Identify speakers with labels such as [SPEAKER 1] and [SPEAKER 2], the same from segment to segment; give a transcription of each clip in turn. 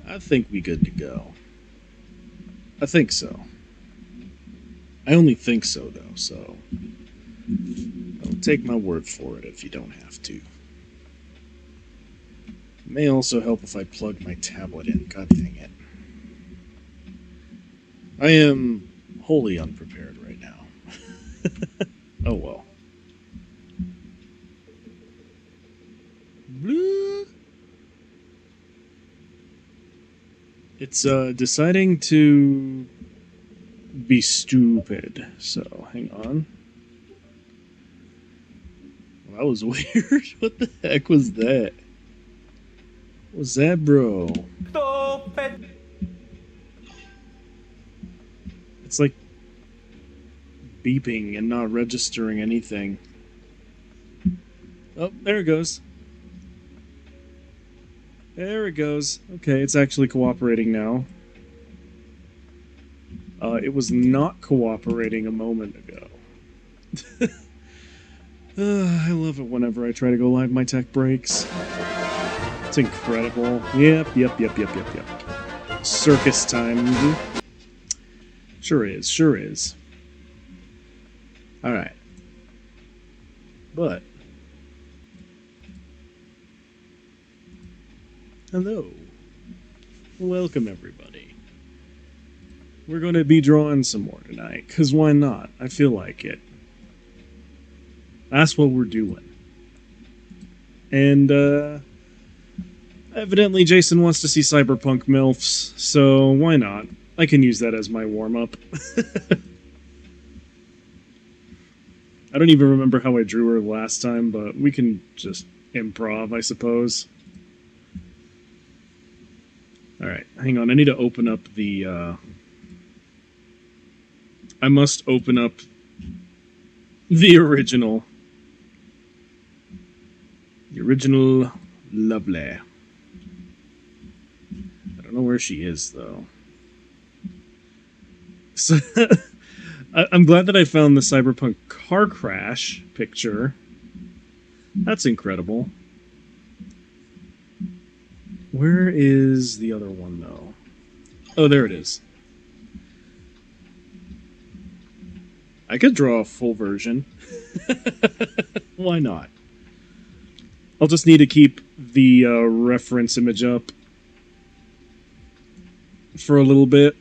[SPEAKER 1] I think we good to go. I think so. I only think so, though, so don't take my word for it if you don't have to. It may also help if I plug my tablet in. God dang it. I am wholly unprepared right now. Oh well. Bloop. It's deciding to be stupid. So hang on. Well, that was weird. What the heck was that? What was that, bro?
[SPEAKER 2] Stupid.
[SPEAKER 1] It's like beeping and not registering anything. Oh, there it goes. There it goes. Okay, it's actually cooperating now. It was not cooperating a moment ago. I love it whenever I try to go live, my tech breaks. It's incredible. Yep. Circus time. Mm-hmm. Sure is. Alright. But hello. Welcome, everybody. We're going to be drawing some more tonight, because why not? I feel like it. That's what we're doing. And, evidently Jason wants to see Cyberpunk MILFs, so why not? I can use that as my warm-up. I don't even remember how I drew her last time, but we can just improv, I suppose. Alright, hang on, I need to open up the, I must open up the original. The original Lovely. I don't know where she is, though. So, I'm glad that I found the Cyberpunk car crash picture. That's incredible. Where is the other one, though? Oh, there it is. I could draw a full version. Why not? I'll just need to keep the reference image up for a little bit.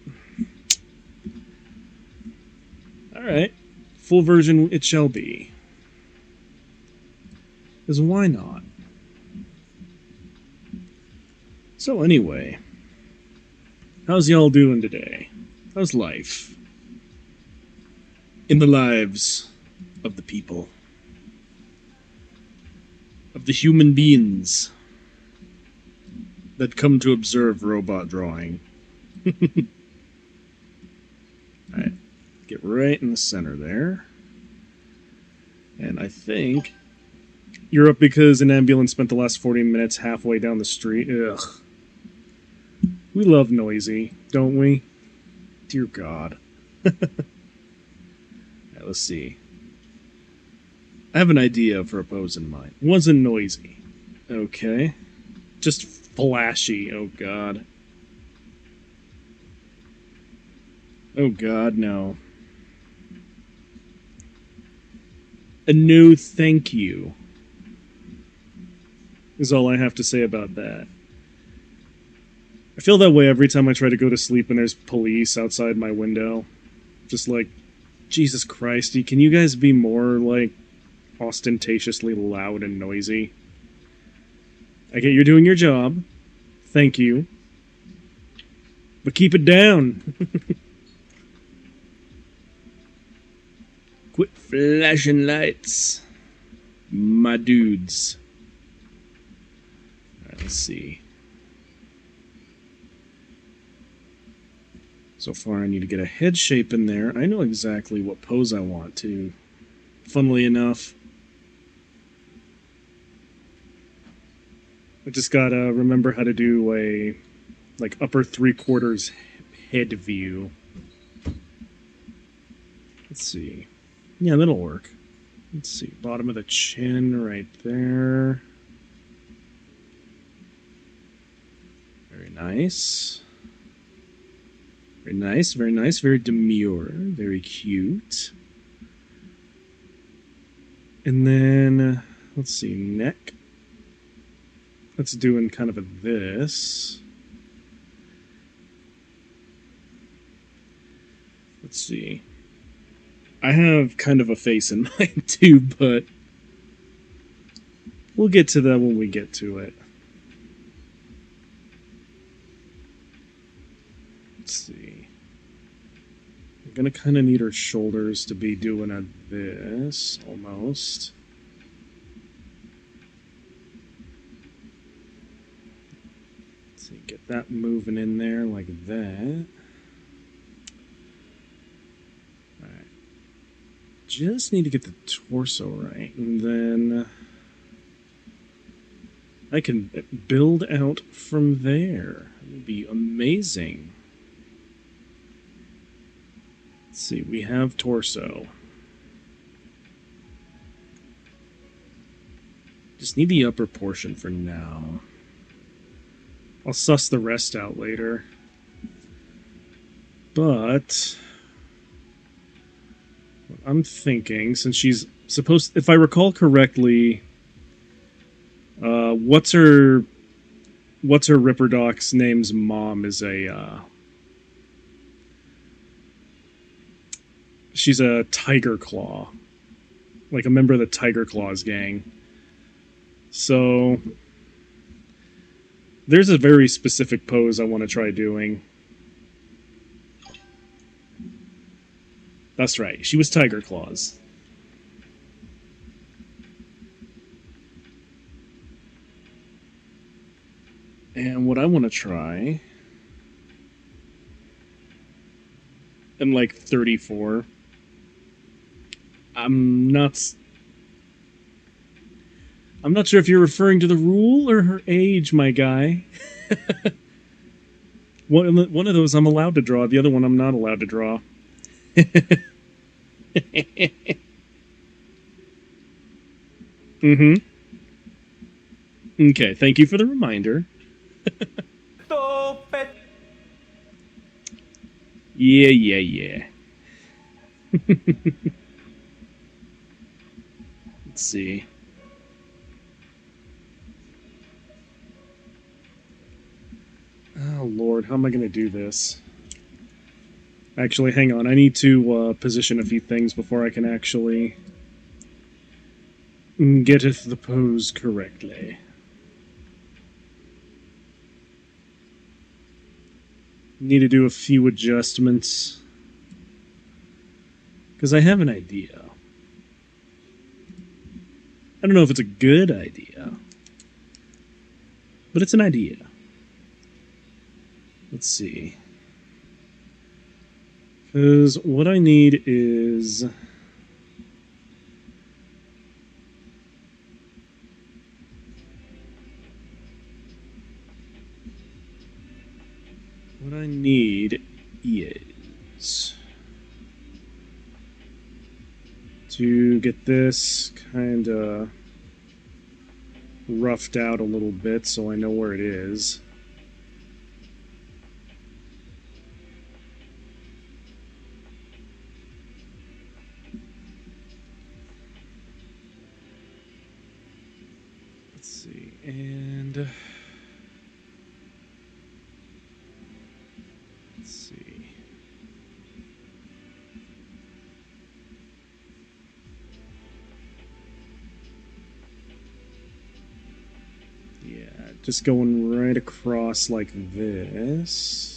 [SPEAKER 1] Alright. Full version it shall be. Because why not? So anyway, how's y'all doing today? How's life? In the lives of the people. Of the human beings that come to observe robot drawing. Alright, get right in the center there. And I think you're up because an ambulance spent the last 40 minutes halfway down the street. Ugh. We love noisy, don't we? Dear God. Alright, let's see. I have an idea for a pose in mind. Wasn't noisy. Okay. Just flashy. Oh, God. Oh, God, no. A no thank you is all I have to say about that. I feel that way every time I try to go to sleep and there's police outside my window. Just like, Jesus Christ, can you guys be more, like, ostentatiously loud and noisy? I get you're doing your job. Thank you. But keep it down. Quit flashing lights. My dudes. Alright, let's see. So far I need to get a head shape in there. I know exactly what pose I want to. Funnily enough. I just gotta remember how to do a, like, upper 3/4 head view. Let's see. Yeah, that'll work. Let's see. Bottom of the chin right there. Very nice. Very nice, very nice, very demure, very cute. And then, let's see, neck. Let's do in kind of a this. Let's see. I have kind of a face in mind too, but we'll get to that when we get to it. Let's see. I'm gonna kind of need her shoulders to be doing a this, almost. Let's see, get that moving in there like that. Alright. Just need to get the torso right, and then I can build out from there. It would be amazing. Let's see, we have torso. Just need the upper portion for now. I'll suss the rest out later. But what I'm thinking, since she's supposed, if I recall correctly, what's her Ripperdoc's name's mom is a she's a Tiger Claw, like a member of the Tiger Claws gang. So there's a very specific pose I want to try doing. That's right, she was Tiger Claws. And what I want to try, in like 34, I'm not sure if you're referring to the rule or her age, my guy. One of those I'm allowed to draw, the other one I'm not allowed to draw. Mm-hmm. Okay, thank you for the reminder. Yeah. Let's see. Oh, Lord, how am I going to do this? Actually, hang on. I need to position a few things before I can actually getteth the pose correctly. Need to do a few adjustments. Because I have an idea. I don't know if it's a good idea. But it's an idea. Let's see. Because what I need is... What I need is to get this kind of roughed out a little bit so I know where it is. Let's see, and let's see. Yeah, just going right across like this.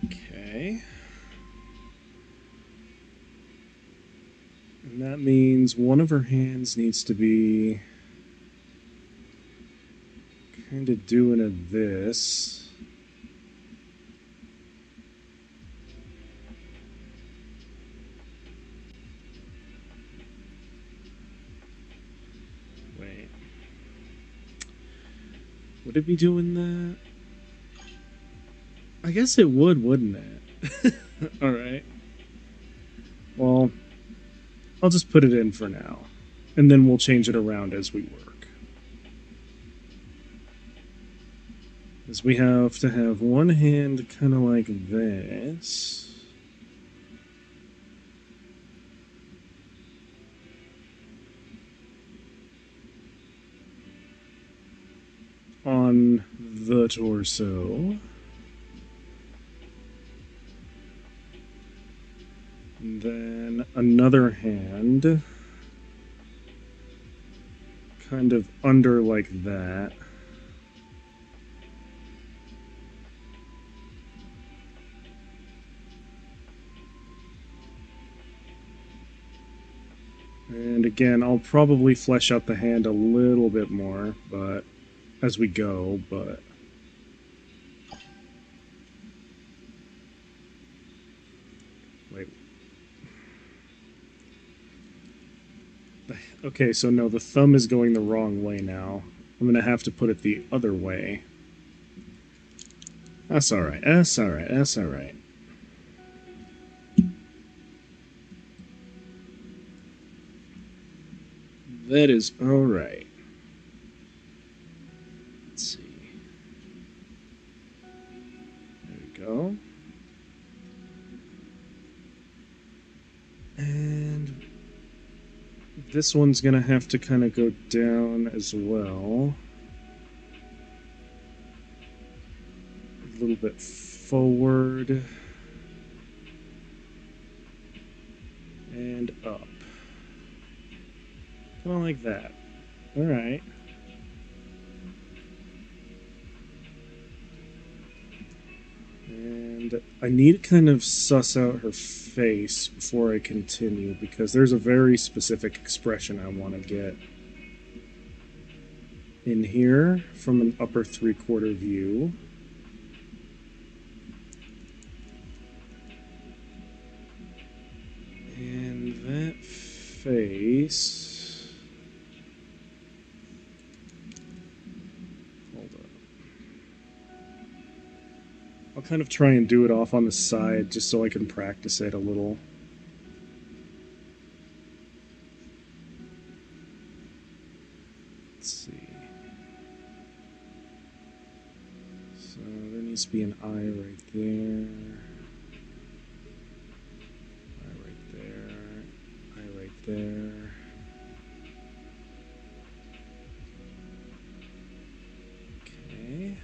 [SPEAKER 1] Okay. And that means one of her hands needs to be kind of doing a this. Wait. Would it be doing that? I guess it would, wouldn't it? Alright. Well, I'll just put it in for now. And then we'll change it around as we work. Because we have to have one hand kind of like this. On the torso. And then another hand kind of under like that. And again, I'll probably flesh out the hand a little bit more, but as we go, but wait. Okay, so no, the thumb is going the wrong way now. I'm gonna have to put it the other way. That's alright, that's alright, that's alright. That is alright. Let's see. There we go. And this one's gonna have to kind of go down as well. A little bit forward. And up. Kind of like that. Alright. And I need to kind of suss out her face before I continue, because there's a very specific expression I want to get in here from an upper three-quarter view. And that face... I'll kind of try and do it off on the side just so I can practice it a little. Let's see. So there needs to be an eye right there. Eye right there. Eye right there. Okay.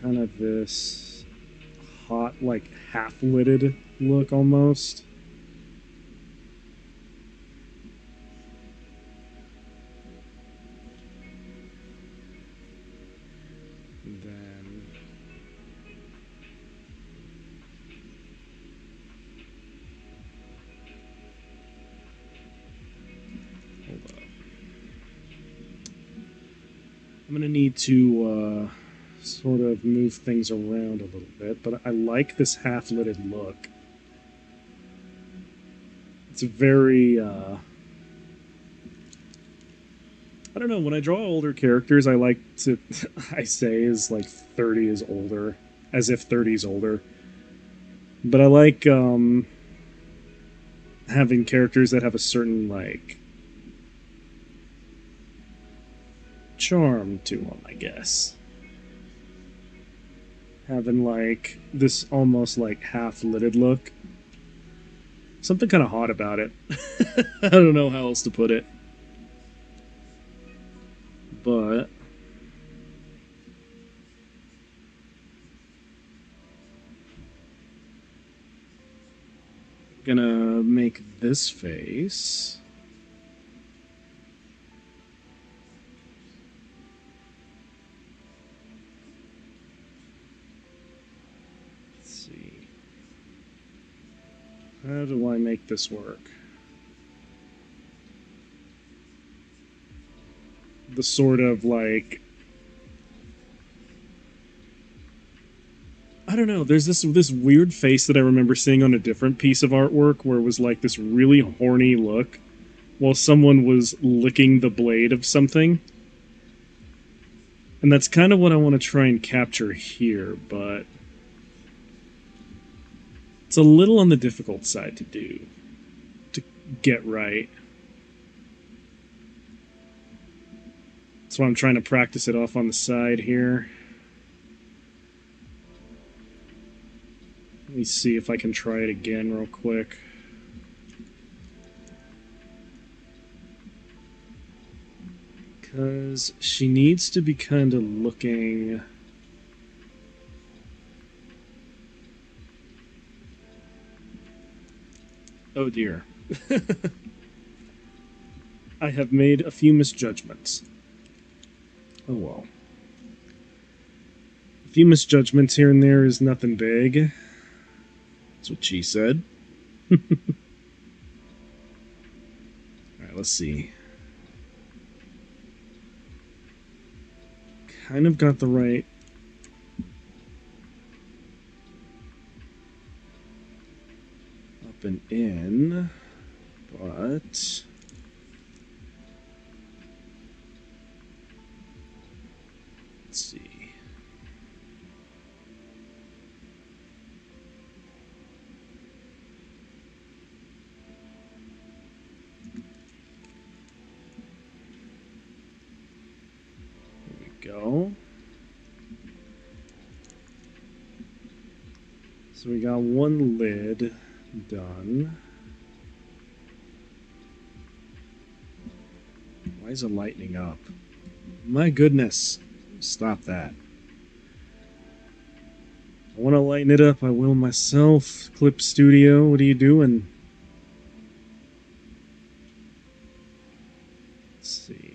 [SPEAKER 1] Kind of this hot, like half-lidded look almost. And then hold up. I'm gonna need to sort of move things around a little bit, but I like this half-lidded look. It's very, I don't know, when I draw older characters, I like to, I say is like 30 is older, as if 30 is older. But I like, having characters that have a certain, like, charm to them, I guess. Having like this almost like half-lidded look. Something kind of hot about it. I don't know how else to put it. But gonna make this face. How do I make this work? The sort of like... I don't know, there's this weird face that I remember seeing on a different piece of artwork where it was like this really horny look while someone was licking the blade of something. And that's kind of what I want to try and capture here, but it's a little on the difficult side to do, to get right. That's why I'm trying to practice it off on the side here. Let me see if I can try it again real quick. Because she needs to be kind of looking... Oh dear. I have made a few misjudgments. Oh well. A few misjudgments here and there is nothing big. That's what she said. Alright, let's see. Kind of got the right... up and in, but... Let's see. Go. So we got one lid done. Why is it lightening up? My goodness. Stop that. I want to lighten it up. I will myself. Clip Studio, what are you doing? Let's see.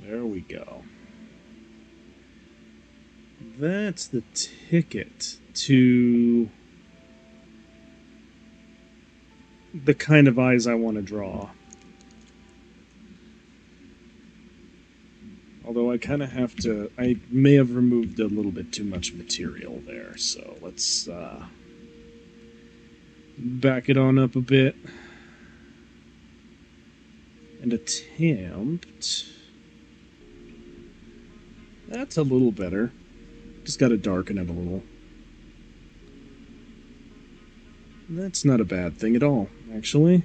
[SPEAKER 1] There we go. That's the ticket to the kind of eyes I want to draw. Although I kind of have to... I may have removed a little bit too much material there, so let's back it on up a bit and attempt... That's a little better. Just got to darken it a little. That's not a bad thing at all, actually.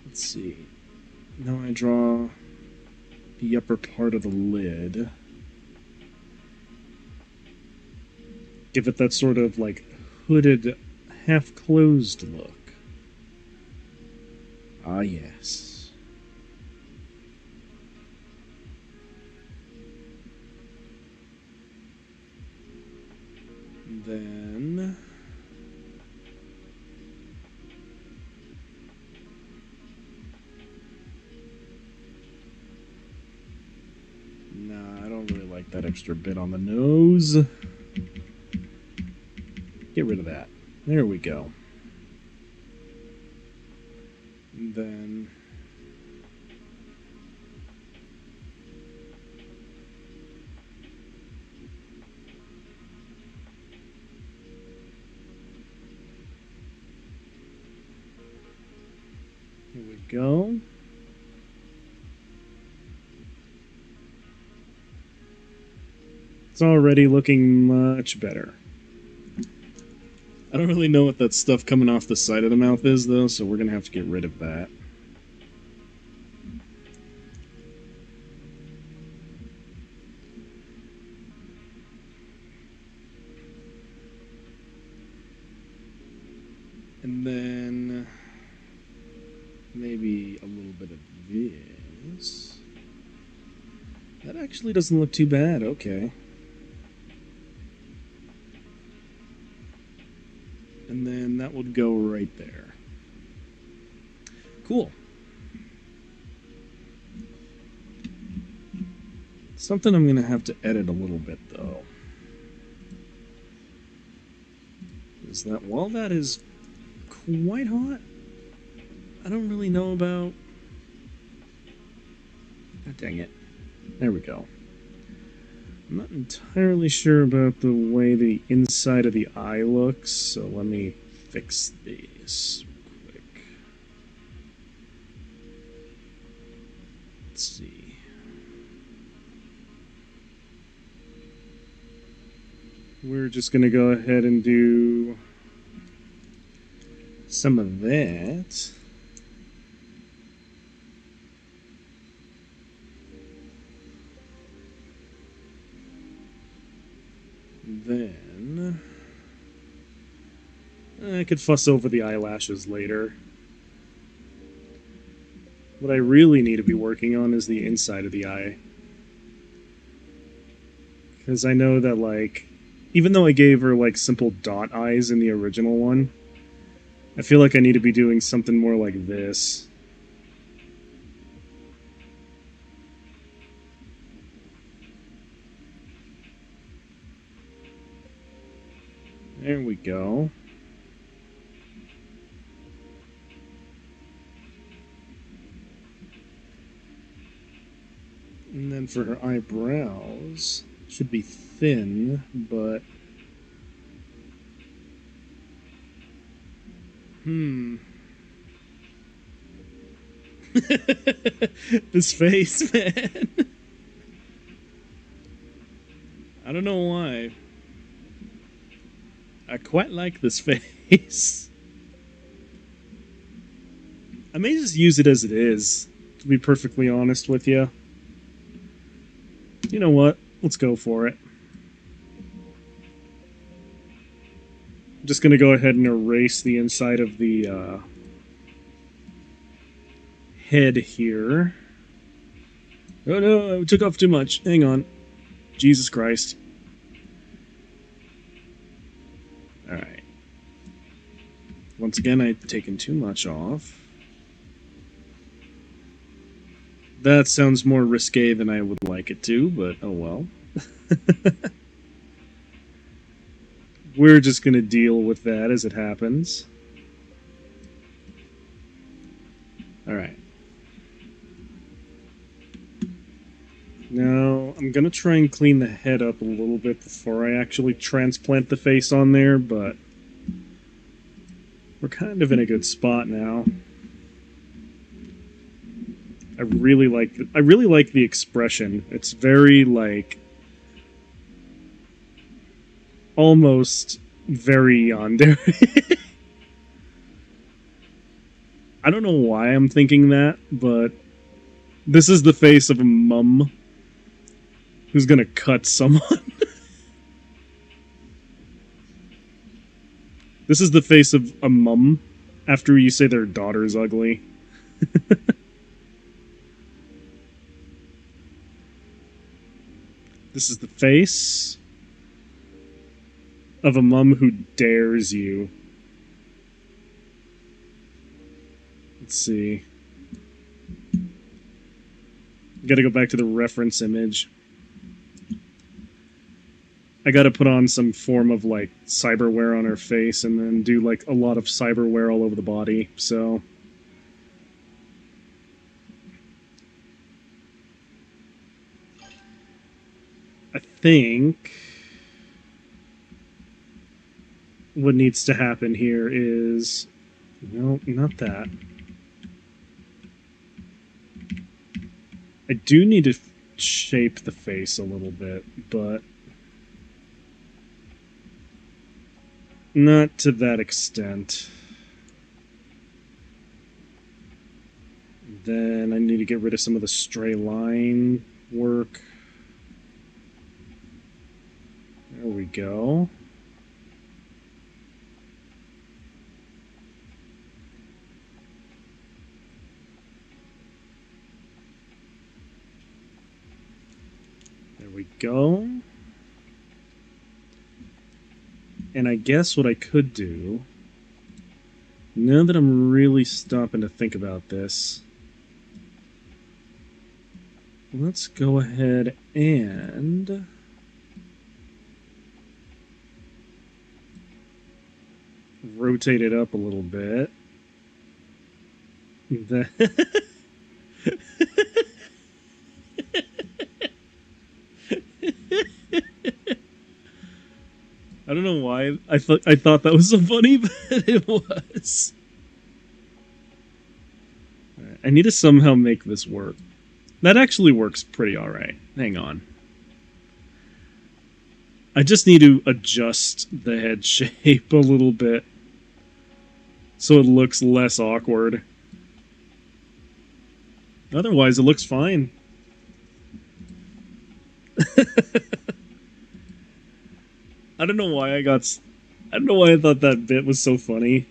[SPEAKER 1] Let's see. Now I draw the upper part of the lid. Give it that sort of, like, hooded, half-closed look. Ah, yes. Then... Nah, I don't really like that extra bit on the nose. Get rid of that. There we go. And then... Here we go. It's already looking much better. I don't really know what that stuff coming off the side of the mouth is, though, so we're going to have to get rid of that. And then... maybe a little bit of this. That actually doesn't look too bad. Okay. And then that would go right there. Cool. Something I'm going to have to edit a little bit, though. Is that, while that is quite hot, I don't really know about... God dang it. There we go. I'm not entirely sure about the way the inside of the eye looks, so let me fix these quick. Let's see. We're just going to go ahead and do some of that. Then I could fuss over the eyelashes later. What I really need to be working on is the inside of the eye. Because I know that, like, even though I gave her, like, simple dot eyes in the original one, I feel like I need to be doing something more like this. There we go. And then for her eyebrows, should be thin, but... This face, man. I don't know why. I quite like this face. I may just use it as it is, to be perfectly honest with you. You know what? Let's go for it. I'm just going to go ahead and erase the inside of the head here. Oh no, I took off too much. Hang on. Jesus Christ. Alright. Once again, I've taken too much off. That sounds more risque than I would like it to, but oh well. We're just going to deal with that as it happens. Alright. Now, I'm going to try and clean the head up a little bit before I actually transplant the face on there, but we're kind of in a good spot now. I really like the expression. It's very, like, almost very yandere. I don't know why I'm thinking that, but this is the face of a mum who's gonna cut someone. This is the face of a mum after you say their daughter's ugly. This is the face of a mum who dares you. Let's see. Gotta go back to the reference image. I gotta put on some form of, like, cyberware on her face and then do, like, a lot of cyberware all over the body, so... I think what needs to happen here is... No, not that. I do need to shape the face a little bit, but not to that extent. Then I need to get rid of some of the stray line work. There we go. There we go. And I guess what I could do, now that I'm really stopping to think about this, let's go ahead and rotate it up a little bit. I don't know why I thought that was so funny, but it was. Right, I need to somehow make this work. That actually works pretty alright. Hang on. I just need to adjust the head shape a little bit so it looks less awkward. Otherwise, it looks fine. I don't know why I don't know why I thought that bit was so funny.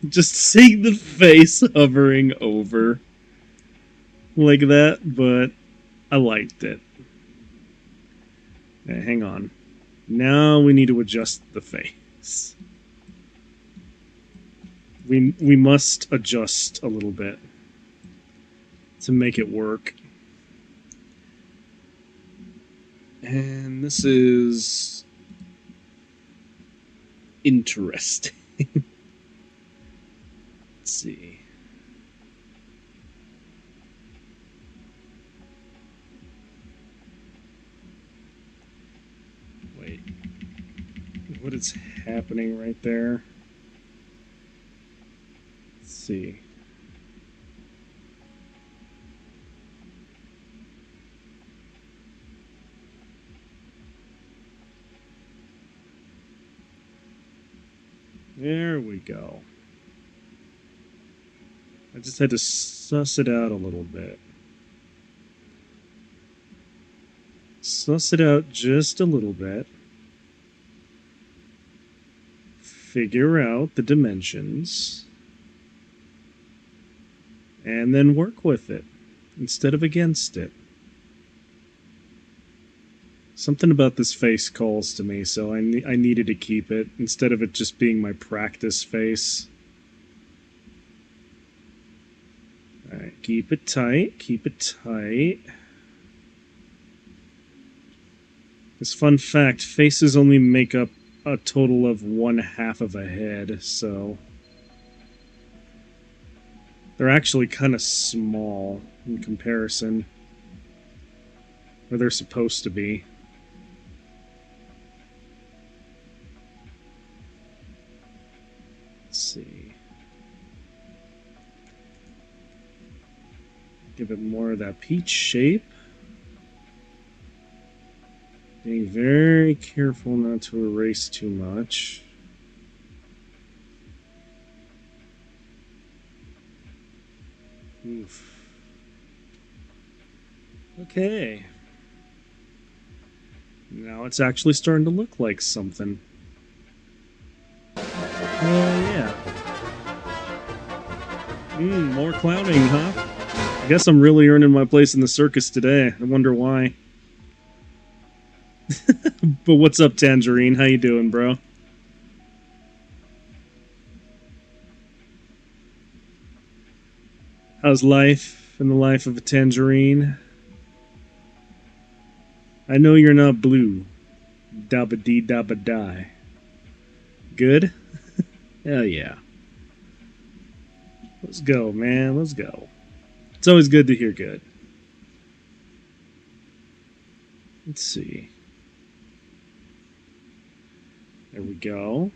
[SPEAKER 1] Just seeing the face hovering over like that, but I liked it. Okay, hang on. Now we need to adjust the face. We must adjust a little bit to make it work. And this is interesting. Let's see. Wait. What is happening right there? Let's see. There we go. I just had to suss it out a little bit. Suss it out just a little bit. Figure out the dimensions. And then work with it instead of against it. Something about this face calls to me, so I needed to keep it instead of it just being my practice face. Alright, keep it tight, keep it tight. This fun fact, faces only make up a total of 1/2 of a head, so they're actually kind of small in comparison. Or they're supposed to be. Let's see. Give it more of that peach shape. Being very careful not to erase too much. Oof. Okay. Now it's actually starting to look like something. Yeah. More clowning, huh? I guess I'm really earning my place in the circus today. I wonder why. But what's up, Tangerine? How you doing, bro? How's life in the life of a Tangerine? I know you're not blue. Dabba dee dabba die. Good? Hell yeah. Let's go, man. Let's go. It's always good to hear good. Let's see. There we go.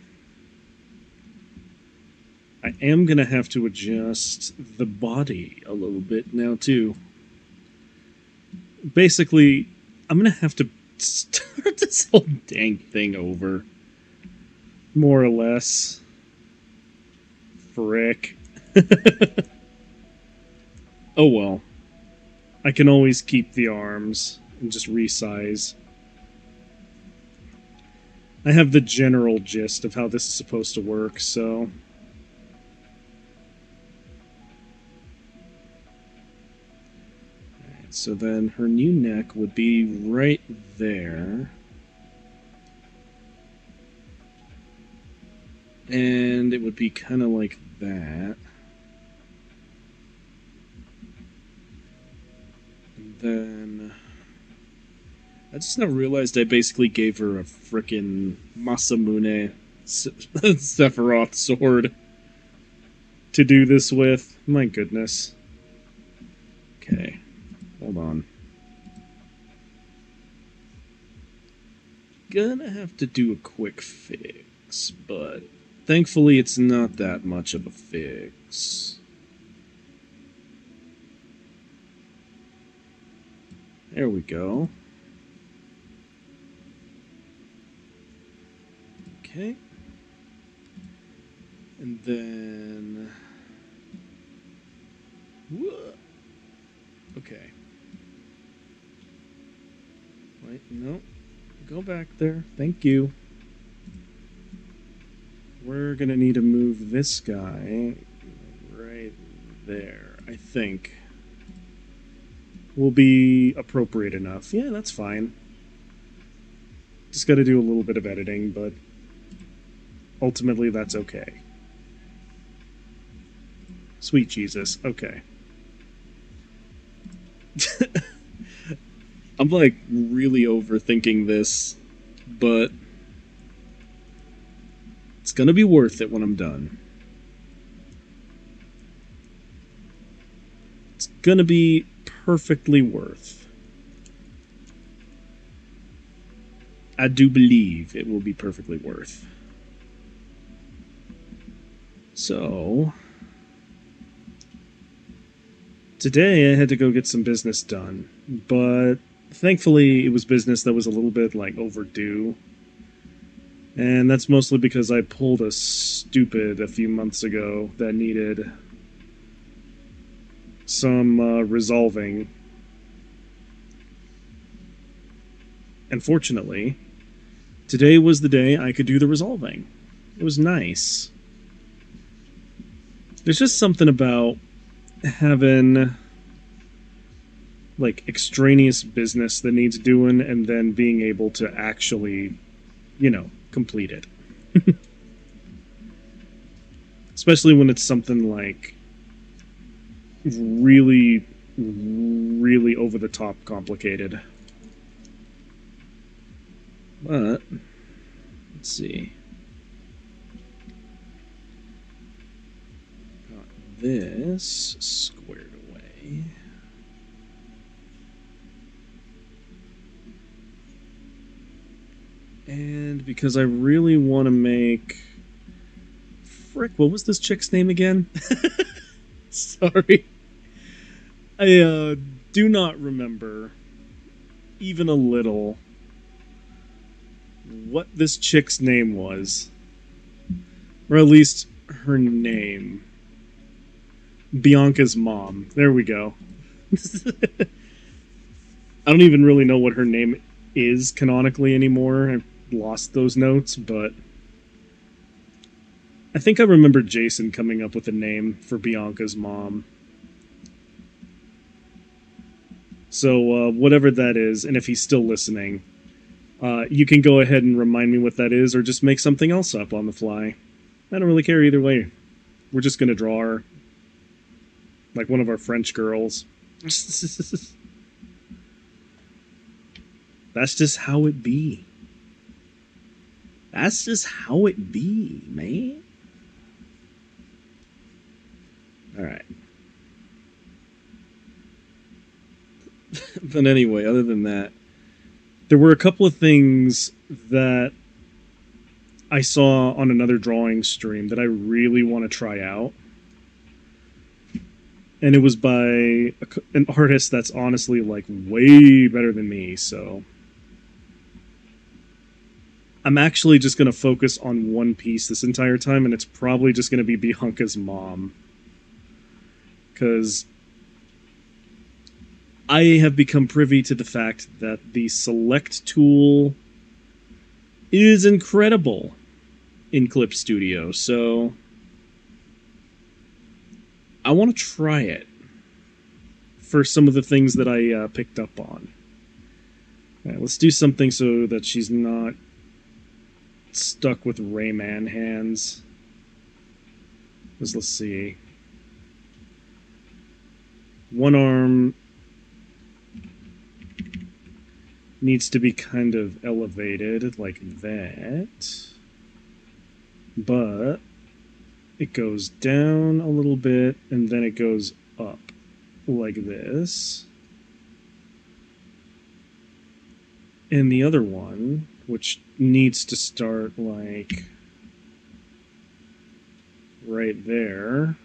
[SPEAKER 1] I am going to have to adjust the body a little bit now, too. Basically, I'm going to have to start this whole dang thing over. More or less. Frick. Oh well. I can always keep the arms and just resize. I have the general gist of how this is supposed to work, so... Alright, so then her new neck would be right there. And it would be kind of like that. And then... I just now realized I basically gave her a frickin' Masamune Sephiroth sword to do this with. My goodness. Okay. Hold on. gonna have to do a quick fix, but thankfully it's not that much of a fix. There we go. Okay. And then... Whoa. Okay. Wait, no. Go back there. Thank you. We're gonna need to move this guy right there, I think. Will be appropriate enough. Yeah, that's fine. Just gotta do a little bit of editing, but ultimately that's okay. Sweet Jesus. Okay. I'm like really overthinking this, but it's gonna be worth it when I'm done. It's gonna be perfectly worth. I do believe it will be perfectly worth. So, today I had to go get some business done, but thankfully it was business that was a little bit like overdue. And that's mostly because I pulled a stupid a few months ago that needed some resolving. And fortunately, today was the day I could do the resolving. It was nice. There's just something about having like extraneous business that needs doing and then being able to actually, you know, complete it. Especially when it's something like really, really over the top complicated. But let's see. Got this squared away. And because I really want to make... Frick, what was this chick's name again? Sorry. I do not remember, even a little, what this chick's name was. Or at least her name. Bianca's mom. There we go. I don't even really know what her name is canonically anymore. I've lost those notes, but I think I remember Jason coming up with a name for Bianca's mom. So whatever that is, and if he's still listening, you can go ahead and remind me what that is, or just make something else up on the fly. I don't really care either way. We're just going to draw her like one of our French girls. That's just how it be. That's just how it be, man. Alright. But anyway, other than that, there were a couple of things that I saw on another drawing stream that I really want to try out. And it was by an artist that's honestly like way better than me, so I'm actually just going to focus on one piece this entire time, and it's probably just going to be Bianca's mom. Because I have become privy to the fact that the select tool is incredible in Clip Studio, so I want to try it for some of the things that I picked up on. All right, let's do something so that she's not stuck with Rayman hands. Let's see. One arm needs to be kind of elevated like that, but it goes down a little bit and then it goes up like this. And the other one which needs to start, like, right there.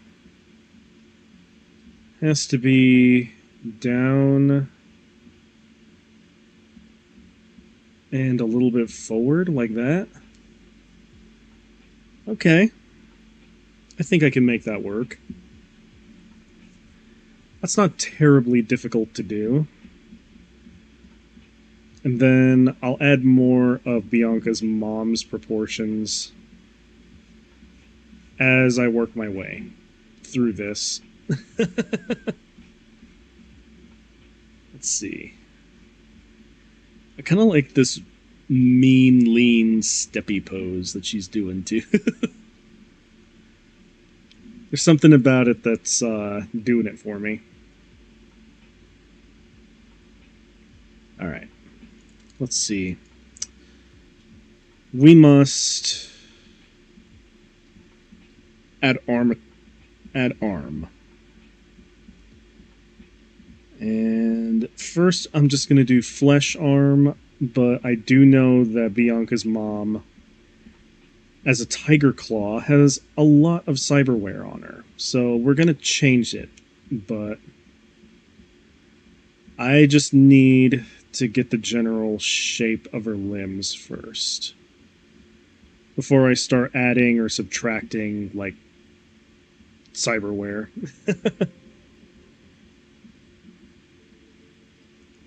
[SPEAKER 1] Has to be down and a little bit forward, like that. Okay. I think I can make that work. That's not terribly difficult to do. And then I'll add more of Bianca's mom's proportions as I work my way through this. Let's see. I kind of like this mean, lean, steppy pose that she's doing, too. There's something about it that's doing it for me. Alright. Let's see. We must add arm. And first I'm just going to do flesh arm, but I do know that Bianca's mom, as a tiger claw, has a lot of cyberware on her. So we're going to change it, but I just need to get the general shape of her limbs first before I start adding or subtracting, like, cyberware.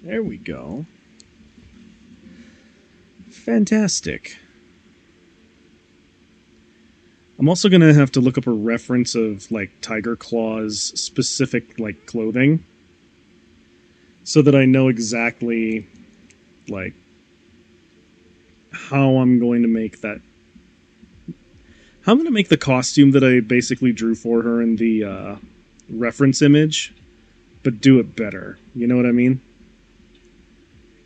[SPEAKER 1] There we go. Fantastic. I'm also going to have to look up a reference of, like, Tiger Claw's specific, like, clothing, so that I know exactly, like, how I'm going to make that. How I'm going to make the costume that I basically drew for her in the reference image, but do it better. You know what I mean?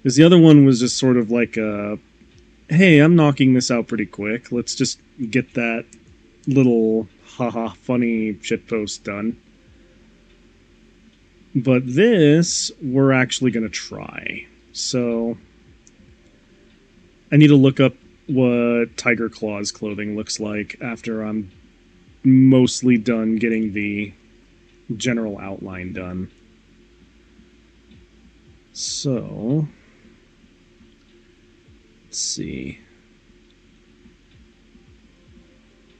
[SPEAKER 1] Because the other one was just sort of like, hey, I'm knocking this out pretty quick. Let's just get that little haha funny shitpost done. But this, we're actually going to try. So I need to look up what Tiger Claw's clothing looks like after I'm mostly done getting the general outline done. So let's see.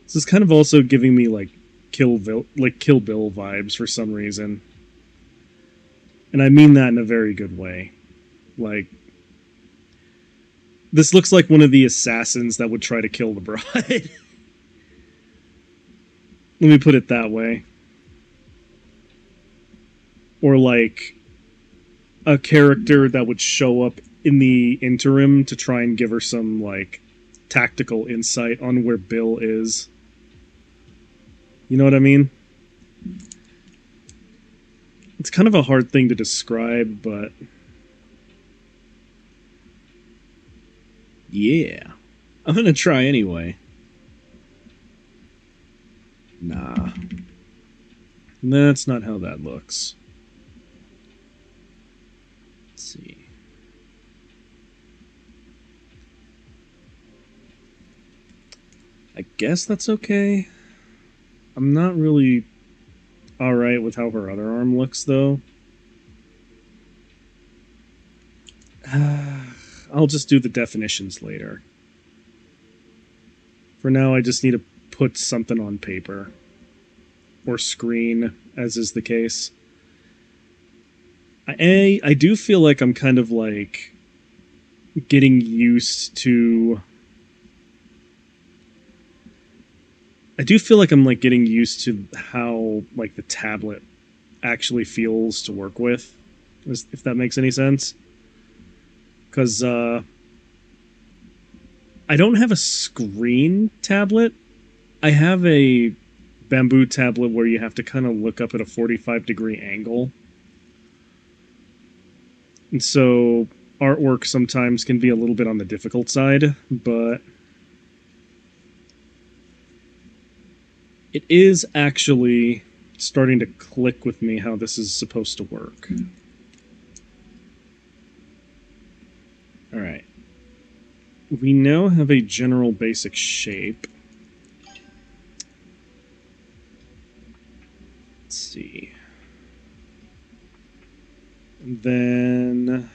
[SPEAKER 1] This is kind of also giving me like Kill Bill vibes for some reason. And I mean that in a very good way. Like, this looks like one of the assassins that would try to kill the bride. Let me put it that way. Or like a character that would show up in the interim to try and give her some, like, tactical insight on where Bill is. You know what I mean? It's kind of a hard thing to describe, but yeah. I'm gonna try anyway. Nah. That's not how that looks. Let's see. I guess that's okay. I'm not really alright with how her other arm looks, though. I'll just do the definitions later. For now, I just need to put something on paper. Or screen, as is the case. I do feel like I'm kind of, like, getting used to... I do feel like I'm, like, getting used to how, like, the tablet actually feels to work with, if that makes any sense. Because, I don't have a screen tablet. I have a bamboo tablet where you have to kind of look up at a 45-degree angle. And so, artwork sometimes can be a little bit on the difficult side, but it is actually starting to click with me how this is supposed to work. Alright. we now have a general basic shape. Let's see. And then...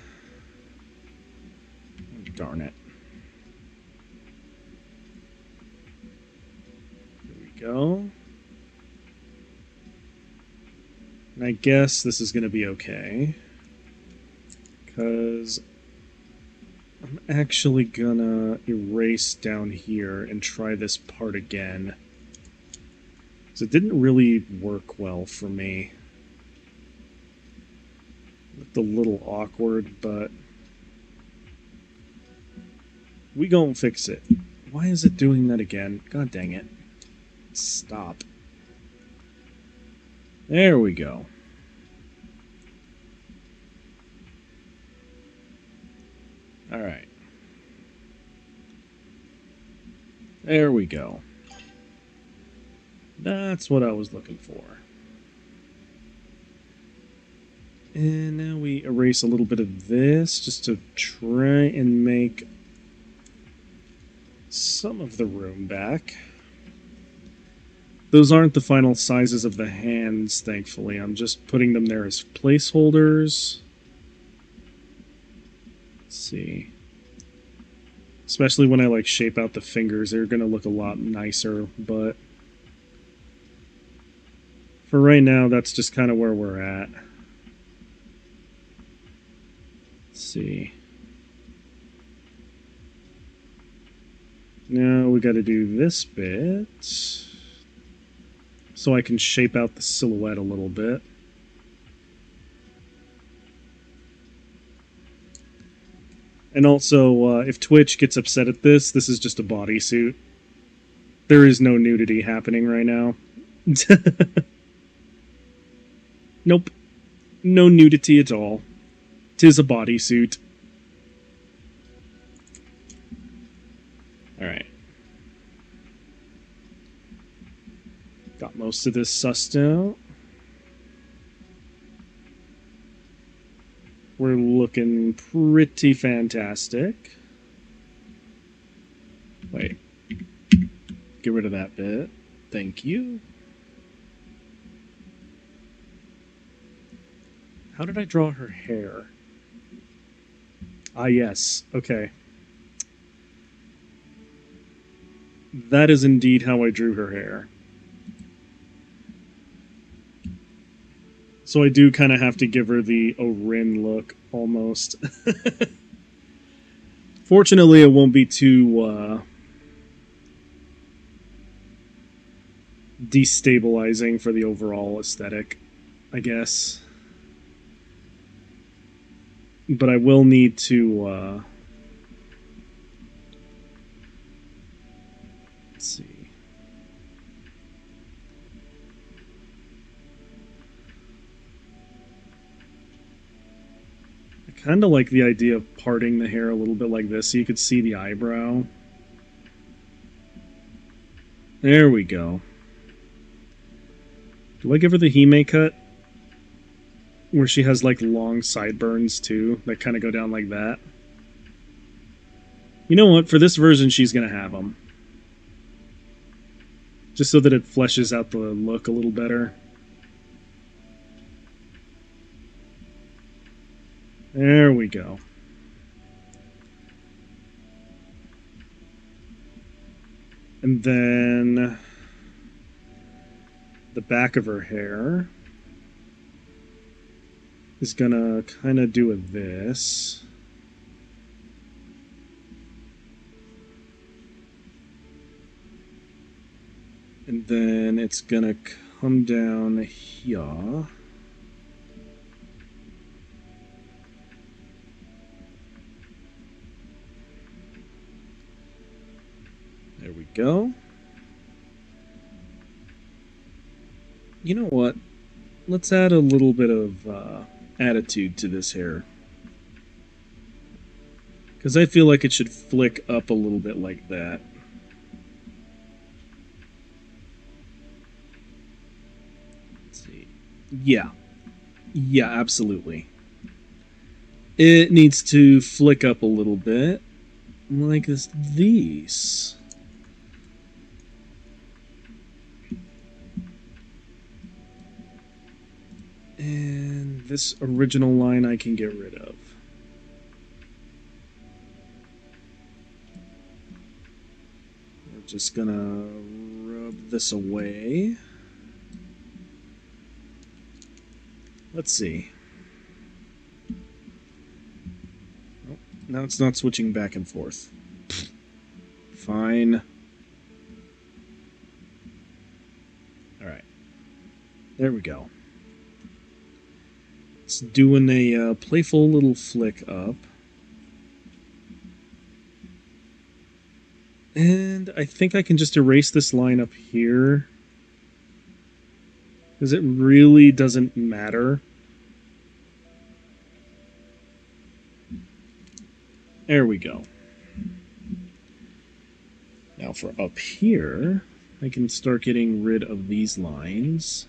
[SPEAKER 1] oh, darn it. There we go. And I guess this is going to be okay. Because I'm actually gonna erase down here and try this part again. So it didn't really work well for me. Looked a little awkward, but we gon' fix it. Why is it doing that again? God dang it. Stop. There we go. Alright. There we go. That's what I was looking for. And now we erase a little bit of this just to try and make some of the room back. Those aren't the final sizes of the hands, thankfully. I'm just putting them there as placeholders. Let's see. Especially when I like shape out the fingers, they're going to look a lot nicer, but for right now, that's just kind of where we're at. Let's see. Now we got to do this bit so I can shape out the silhouette a little bit. And also, if Twitch gets upset at this, this is just a bodysuit. There is no nudity happening right now. Nope. No nudity at all. 'Tis a bodysuit. Alright. Got most of this sussed out. We're looking pretty fantastic. Wait. Get rid of that bit. Thank you. How did I draw her hair? Ah, yes. Okay. That is indeed how I drew her hair. So I do kind of have to give her the Orin look, almost. Fortunately, it won't be too destabilizing for the overall aesthetic, I guess. But I will need to... let's see. I kind of like the idea of parting the hair a little bit like this so you could see the eyebrow. There we go. Do I give her the Hime cut? Where she has like long sideburns too, that kind of go down like that. You know what? For this version, she's going to have them. Just so that it fleshes out the look a little better. There we go. And then the back of her hair is gonna kind of do a this. And then it's gonna come down here. There we go. You know what? Let's add a little bit of attitude to this hair. Because I feel like it should flick up a little bit like that. Let's see. Yeah. Yeah, absolutely. It needs to flick up a little bit. like these. And this original line I can get rid of. We're just gonna rub this away. Let's see. Oh, now it's not switching back and forth. Fine. Alright. There we go. It's doing a playful little flick up. And I think I can just erase this line up here. Because it really doesn't matter. There we go. Now for up here, I can start getting rid of these lines.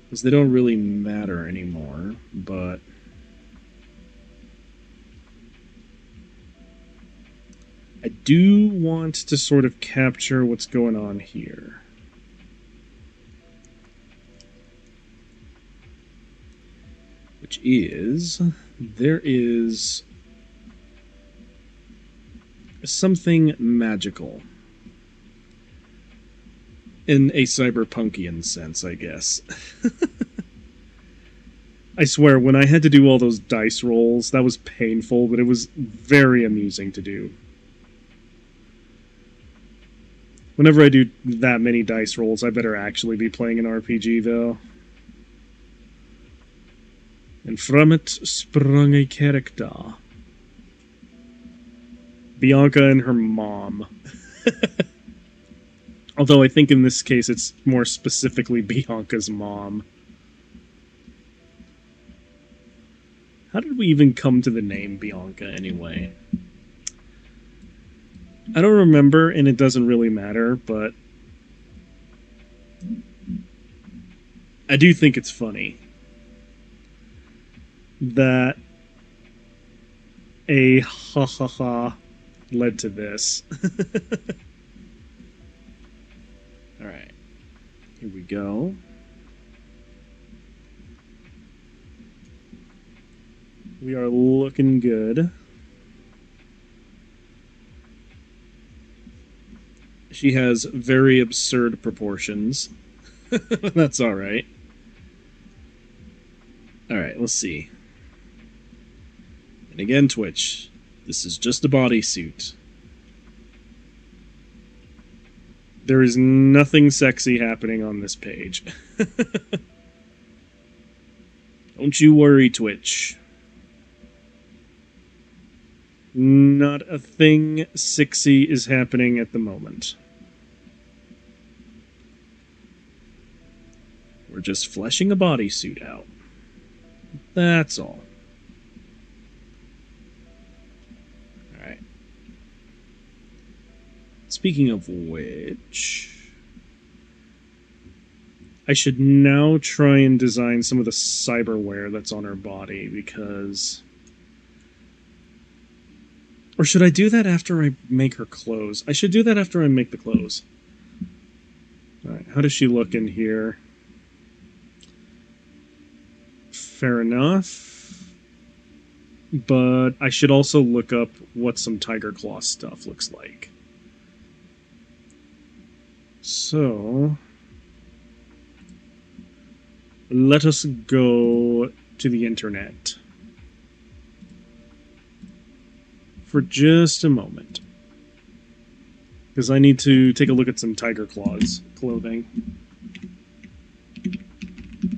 [SPEAKER 1] Because they don't really matter anymore, but... I do want to sort of capture what's going on here. Which is, there is something magical. In a cyberpunkian sense, I guess. I swear, when I had to do all those dice rolls, that was painful, but it was very amusing to do. Whenever I do that many dice rolls, I better actually be playing an RPG, though. And from it sprung a character. Bianca and her mom. Although I think in this case it's more specifically Bianca's mom. How did we even come to the name Bianca anyway? I don't remember, and it doesn't really matter, but I do think it's funny that a ha ha ha led to this. Alright, here we go. We are looking good. She has very absurd proportions. That's alright. Alright, let's see. And again, Twitch. This is just a bodysuit. There is nothing sexy happening on this page. Don't you worry, Twitch. Not a thing sexy is happening at the moment. We're just fleshing a bodysuit out. That's all. Alright. Speaking of which, I should now try and design some of the cyberware that's on her body, because... Or should I do that after I make her clothes? I should do that after I make the clothes. Alright, how does she look in here? Fair enough. But I should also look up what some Tiger Claw stuff looks like. So... let us go to the internet. For just a moment. Because I need to take a look at some Tiger Claws clothing.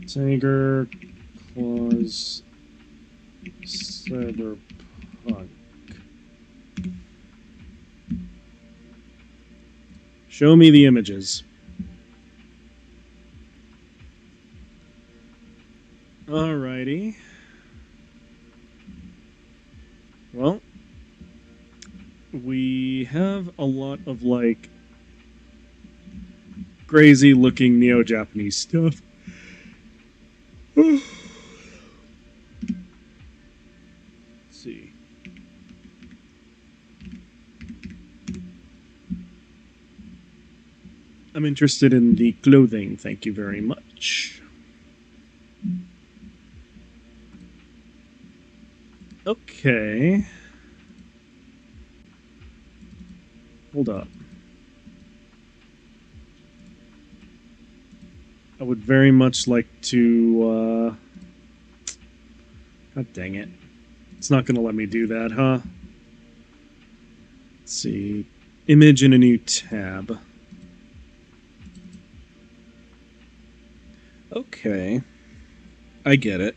[SPEAKER 1] Tiger Claws Cyberpunk. Show me the images. Alrighty. Well, we have a lot of, like, crazy-looking neo-Japanese stuff. Let's see. I'm interested in the clothing, thank you very much. Okay. Hold up. I would very much like to, God dang it. It's not going to let me do that, huh? Let's see. Image in a new tab. Okay. I get it.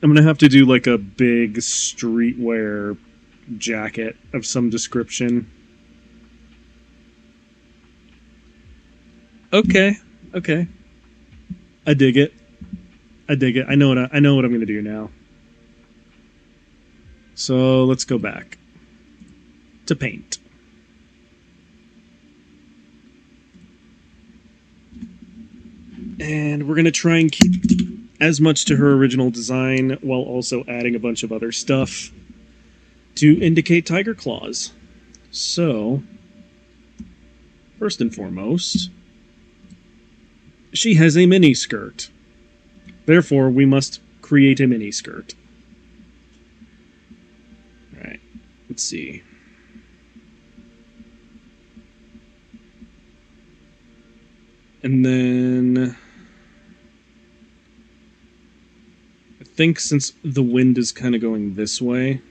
[SPEAKER 1] I'm going to have to do like a big streetwear jacket of some description. Okay. Okay. I dig it. I dig it. I know what I'm going to do now. So, let's go back to paint. And we're going to try and keep as much to her original design while also adding a bunch of other stuff to indicate tiger claws. So, first and foremost, she has a mini skirt. Therefore, we must create a mini skirt. Alright, let's see. And then I think since the wind is kind of going this way,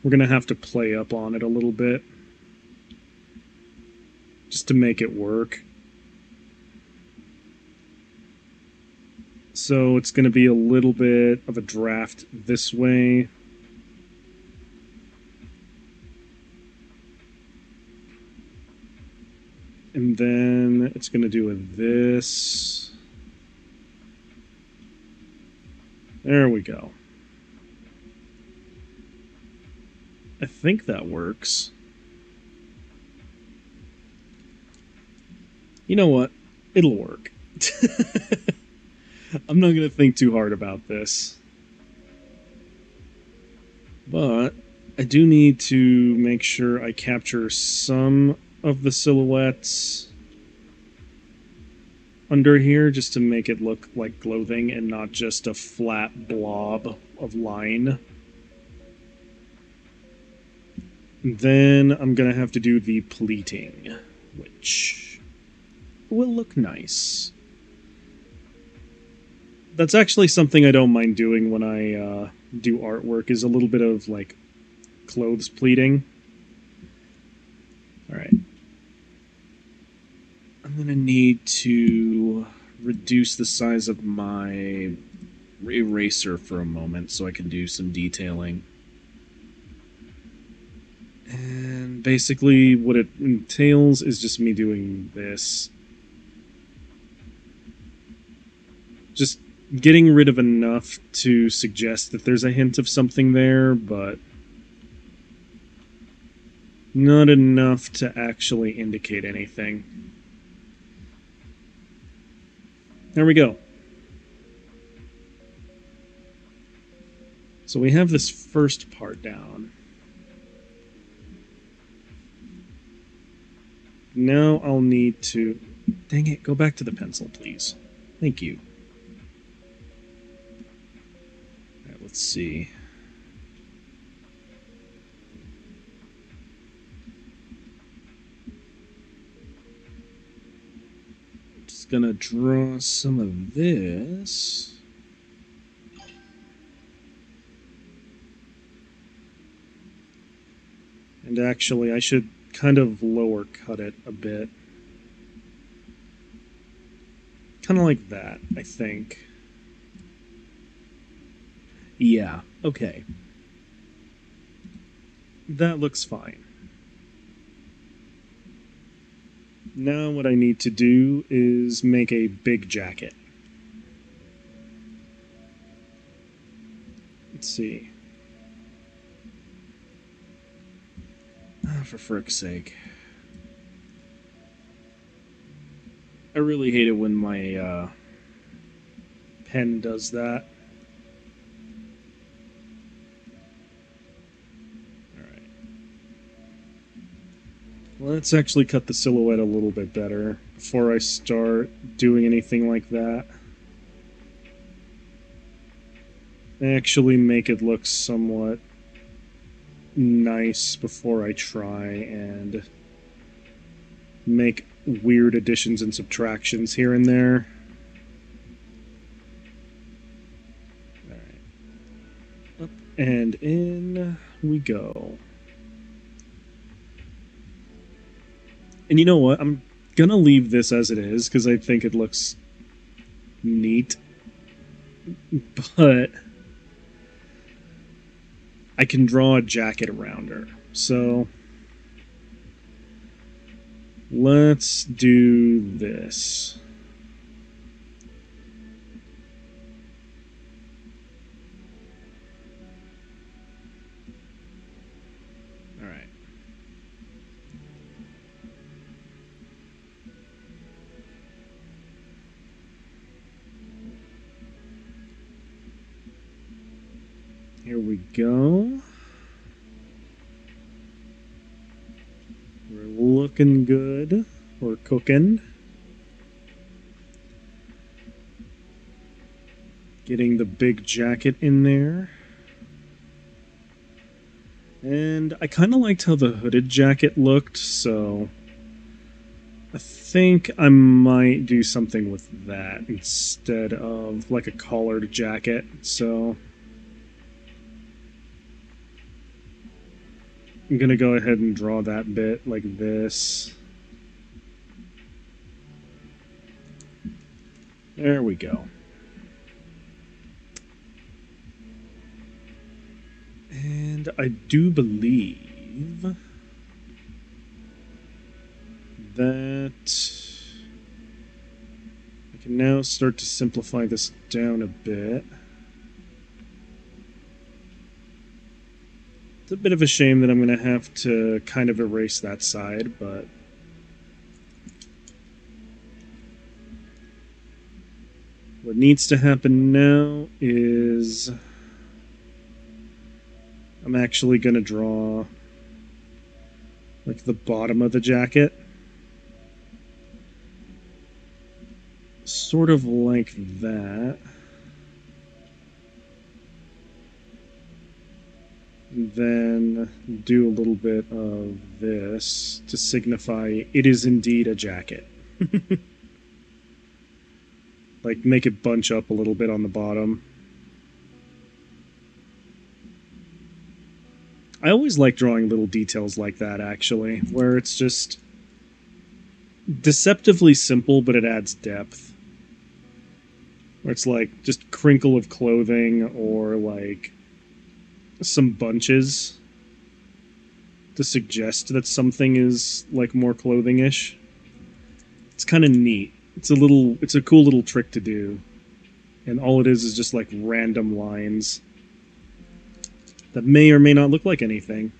[SPEAKER 1] we're going to have to play up on it a little bit just to make it work. So it's going to be a little bit of a draft this way. And then it's going to do with this. There we go. I think that works. You know what? It'll work. I'm not going to think too hard about this. But I do need to make sure I capture some of the silhouettes under here just to make it look like clothing and not just a flat blob of line. And then I'm going to have to do the pleating, which will look nice. That's actually something I don't mind doing when I do artwork, is a little bit of, like, clothes pleating. Alright. I'm going to need to reduce the size of my eraser for a moment so I can do some detailing. And basically what it entails is just me doing this. Just getting rid of enough to suggest that there's a hint of something there, but not enough to actually indicate anything. There we go. So we have this first part down. Now I'll need to... Dang it, go back to the pencil, please. Thank you. Alright, let's see. Just gonna draw some of this. And actually, I should kind of lower cut it a bit. Kind of like that, I think. Yeah, okay. That looks fine. Now what I need to do is make a big jacket. Let's see. For frick's sake. I really hate it when my pen does that. Alright. Let's actually cut the silhouette a little bit better before I start doing anything like that. Actually make it look somewhat nice before I try and make weird additions and subtractions here and there. Alright. Up and in we go. And you know what? I'm gonna leave this as it is because I think it looks neat. But I can draw a jacket around her. So let's do this. All right. Here we go. We're looking good. We're cooking. Getting the big jacket in there. And I kind of liked how the hooded jacket looked, so I think I might do something with that instead of like a collared jacket. So I'm going to go ahead and draw that bit like this. There we go. And I do believe that I can now start to simplify this down a bit. It's a bit of a shame that I'm going to have to kind of erase that side, but what needs to happen now is I'm actually going to draw like the bottom of the jacket. Sort of like that. And then do a little bit of this to signify it is indeed a jacket. Like make it bunch up a little bit on the bottom. I always like drawing little details like that, actually, where it's just deceptively simple, but it adds depth. Where it's like just crinkle of clothing or like some bunches to suggest that something is like more clothing-ish. It's kind of neat. It's a cool little trick to do. And all it is just like random lines that may or may not look like anything.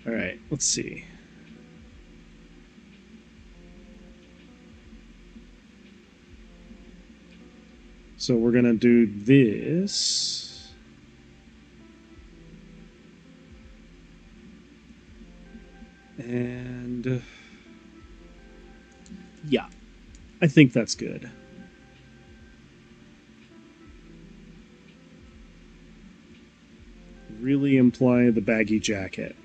[SPEAKER 1] Alright, let's see. So we're gonna do this. And yeah, I think that's good. Really imply the baggy jacket.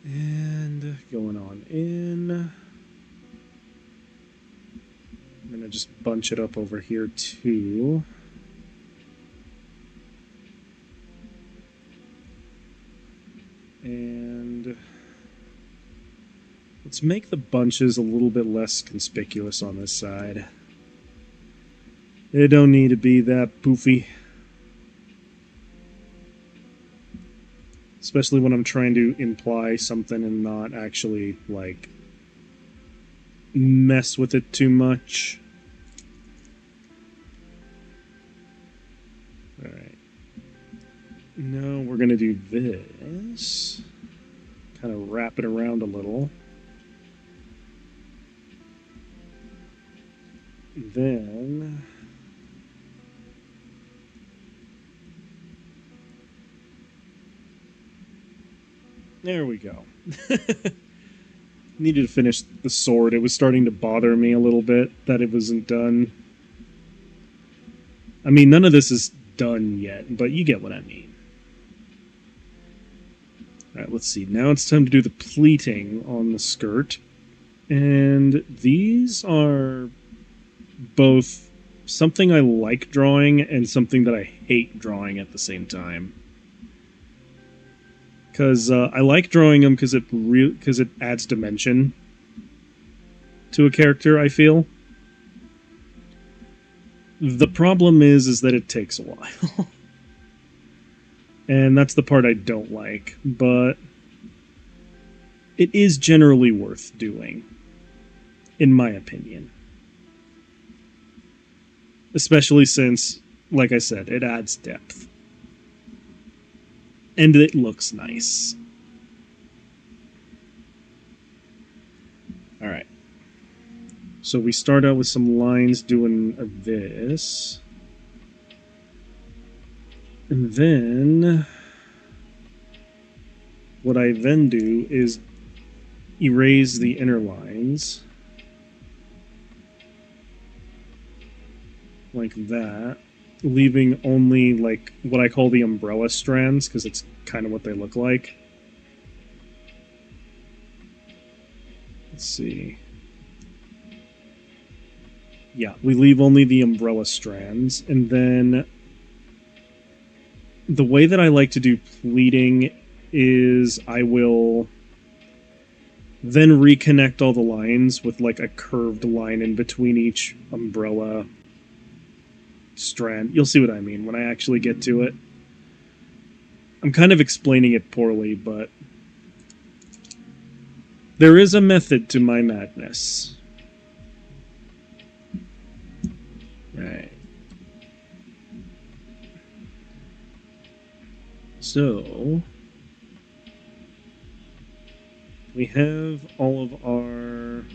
[SPEAKER 1] And going on in. I'm going to just bunch it up over here too. And let's make the bunches a little bit less conspicuous on this side. They don't need to be that poofy. Especially when I'm trying to imply something and not actually, like, mess with it too much. Alright. Now we're going to do this. Kind of wrap it around a little. Then there we go. Needed to finish the sword. It was starting to bother me a little bit that it wasn't done. I mean, none of this is done yet, but you get what I mean. Alright, let's see. Now it's time to do the pleating on the skirt. And these are both something I like drawing and something that I hate drawing at the same time. Because I like drawing them because it adds dimension to a character, I feel. The problem is that it takes a while. And that's the part I don't like, but it is generally worth doing, in my opinion. Especially since, like I said, it adds depth. And it looks nice. Alright. So we start out with some lines doing this. And then what I then do is erase the inner lines. Like that. Leaving only, like, what I call the umbrella strands, because it's kind of what they look like. Let's see. Yeah, we leave only the umbrella strands, and then the way that I like to do pleating is I will then reconnect all the lines with, like, a curved line in between each umbrella strand. You'll see what I mean when I actually get to it. I'm kind of explaining it poorly, but there is a method to my madness. Right. So we have all of our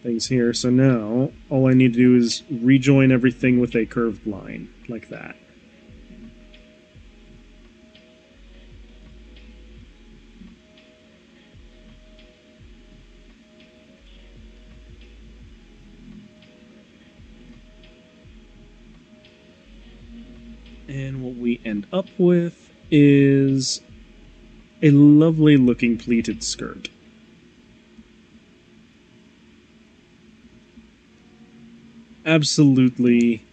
[SPEAKER 1] things here, so now all I need to do is rejoin everything with a curved line, like that. And what we end up with is a lovely looking pleated skirt. Absolutely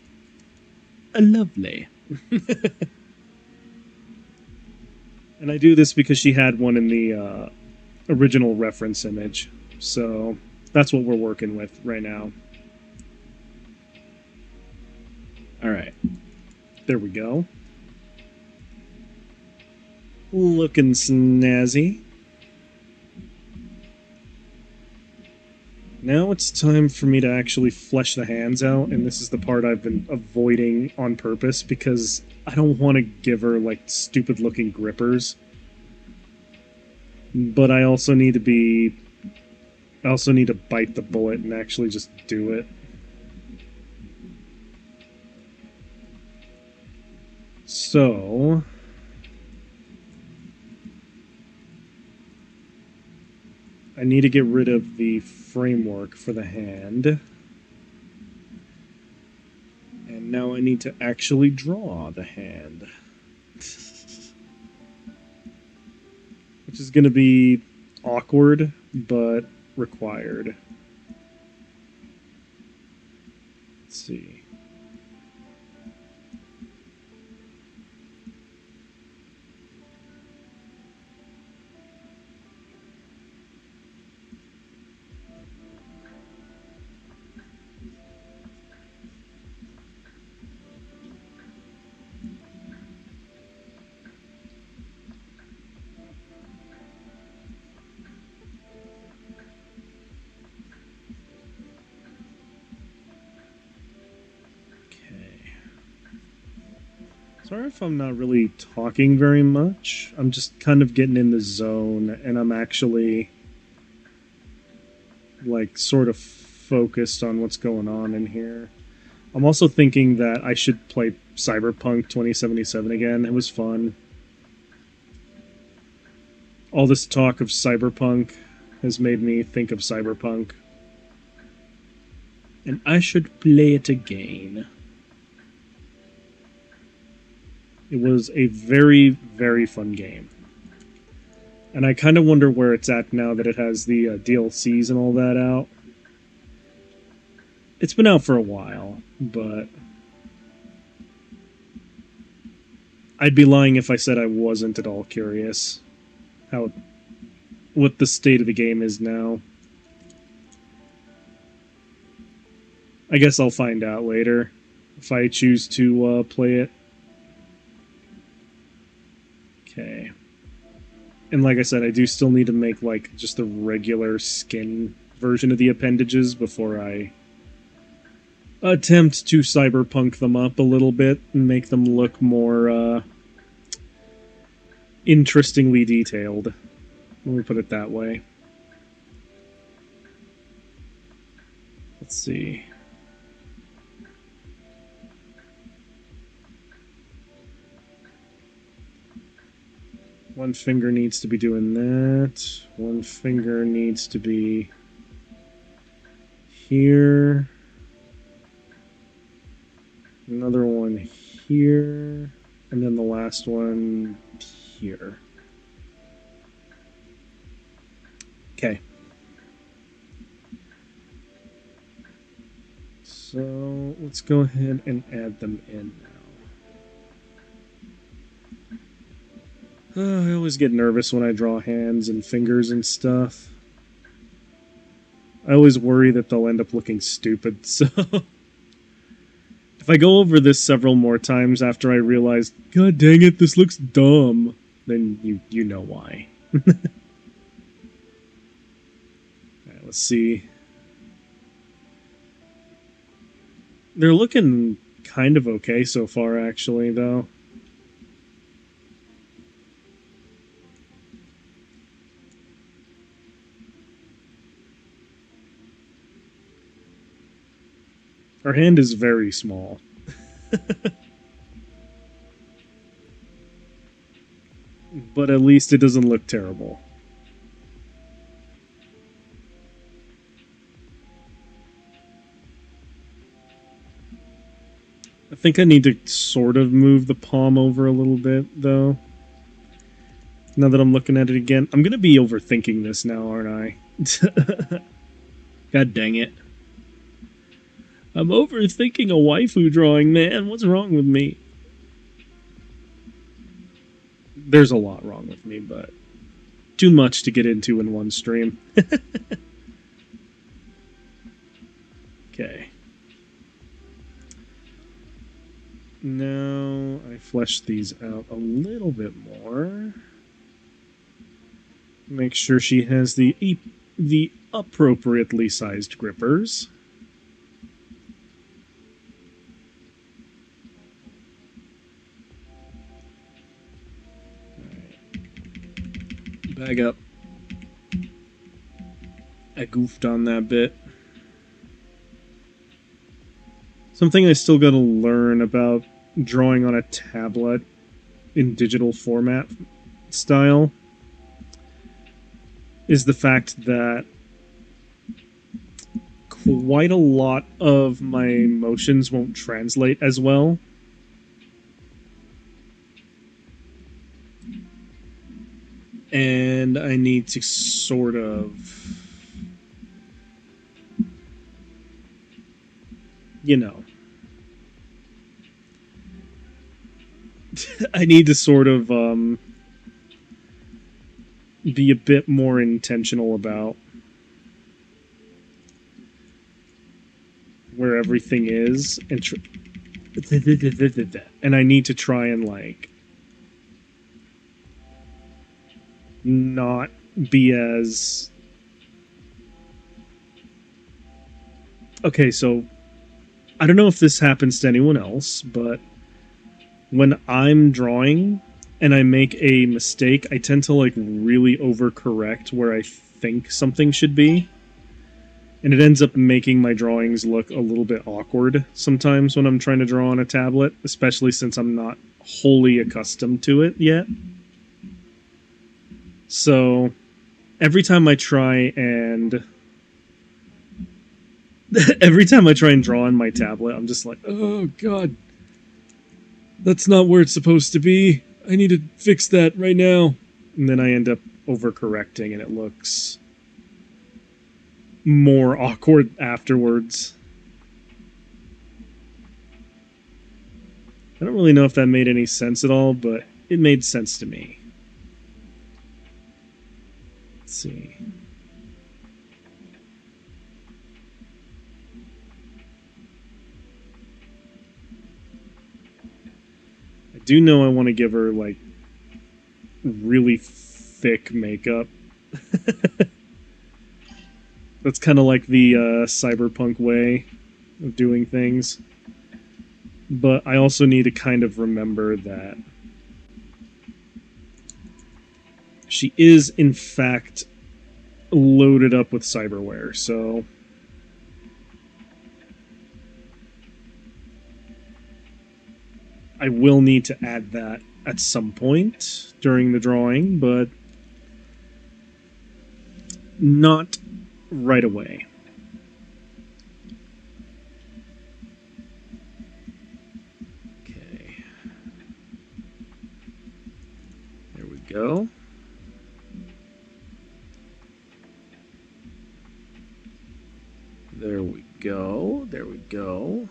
[SPEAKER 1] lovely. And I do this because she had one in the original reference image, so that's what we're working with right now. Alright. There we go. Looking snazzy. Now it's time for me to actually flesh the hands out, and this is the part I've been avoiding on purpose because I don't want to give her, like, stupid-looking grippers. But I also need to be... I also need to bite the bullet and actually just do it. So... I need to get rid of the framework for the hand. And now I need to actually draw the hand. Which is going to be awkward, but required. Let's see. Sorry if I'm not really talking very much. I'm just kind of getting in the zone, and I'm actually, like, sort of focused on what's going on in here. I'm also thinking that I should play Cyberpunk 2077 again. It was fun. All this talk of Cyberpunk has made me think of Cyberpunk. And I should play it again. It was a very, very fun game. And I kind of wonder where it's at now that it has the DLCs and all that out. It's been out for a while, but I'd be lying if I said I wasn't at all curious what the state of the game is now. I guess I'll find out later if I choose to play it. Okay. And like I said, I do still need to make like just the regular skin version of the appendages before I attempt to cyberpunk them up a little bit and make them look more interestingly detailed. Let me put it that way. Let's see. One finger needs to be doing that. One finger needs to be here. Another one here. And then the last one here. Okay. So let's go ahead and add them in now. I always get nervous when I draw hands and fingers and stuff. I always worry that they'll end up looking stupid, so if I go over this several more times after I realize, God dang it, this looks dumb, then you know why. Alright, let's see. They're looking kind of okay so far, actually, though. Our hand is very small. But at least it doesn't look terrible. I think I need to sort of move the palm over a little bit, though. Now that I'm looking at it again. I'm going to be overthinking this now, aren't I? God dang it. I'm overthinking a waifu drawing, man. What's wrong with me? There's a lot wrong with me, but too much to get into in one stream. Okay. Now I flesh these out a little bit more. Make sure she has the appropriately sized grippers. Bag up. I goofed on that bit. Something I still gotta learn about drawing on a tablet in digital format style is the fact that quite a lot of my motions won't translate as well. And I need to sort of, you know, I need to sort of be a bit more intentional about where everything is, and I need to try and like not be as okay. So I don't know if this happens to anyone else, but when I'm drawing and I make a mistake, I tend to like really overcorrect where I think something should be. And it ends up making my drawings look a little bit awkward sometimes when I'm trying to draw on a tablet, especially since I'm not wholly accustomed to it yet. So every time I try and draw on my tablet, I'm just like, oh god, that's not where it's supposed to be. I need to fix that right now. And then I end up overcorrecting and it looks more awkward afterwards. I don't really know if that made any sense at all, but it made sense to me. Let's see. I do know I want to give her, like, really thick makeup. That's kind of like the cyberpunk way of doing things. But I also need to kind of remember that she is, in fact, loaded up with cyberware, so I will need to add that at some point during the drawing, but not right away. Okay. There we go. There we go. There we go.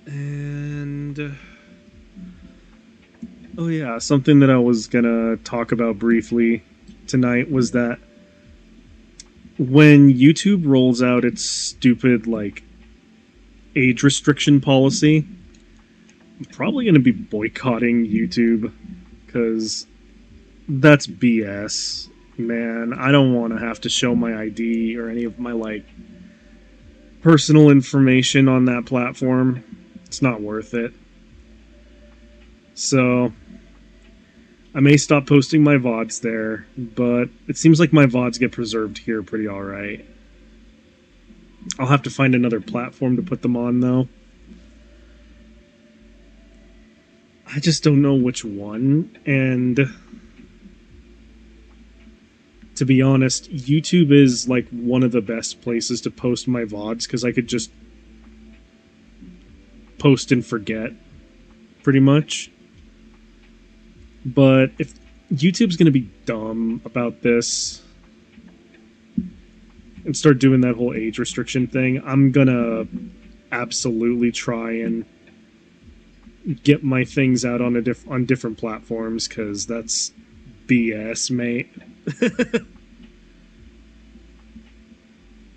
[SPEAKER 1] And oh yeah, something that I was gonna talk about briefly tonight was that when YouTube rolls out its stupid, like, age restriction policy, I'm probably gonna be boycotting YouTube, because that's BS, man. I don't want to have to show my ID or any of my, like, personal information on that platform. It's not worth it. So I may stop posting my VODs there, but it seems like my VODs get preserved here pretty alright. I'll have to find another platform to put them on, though. I just don't know which one, and to be honest, YouTube is, like, one of the best places to post my VODs, because I could just post and forget, pretty much. But if YouTube's going to be dumb about this and start doing that whole age restriction thing, I'm going to absolutely try and get my things out on on different platforms, because that's BS, mate.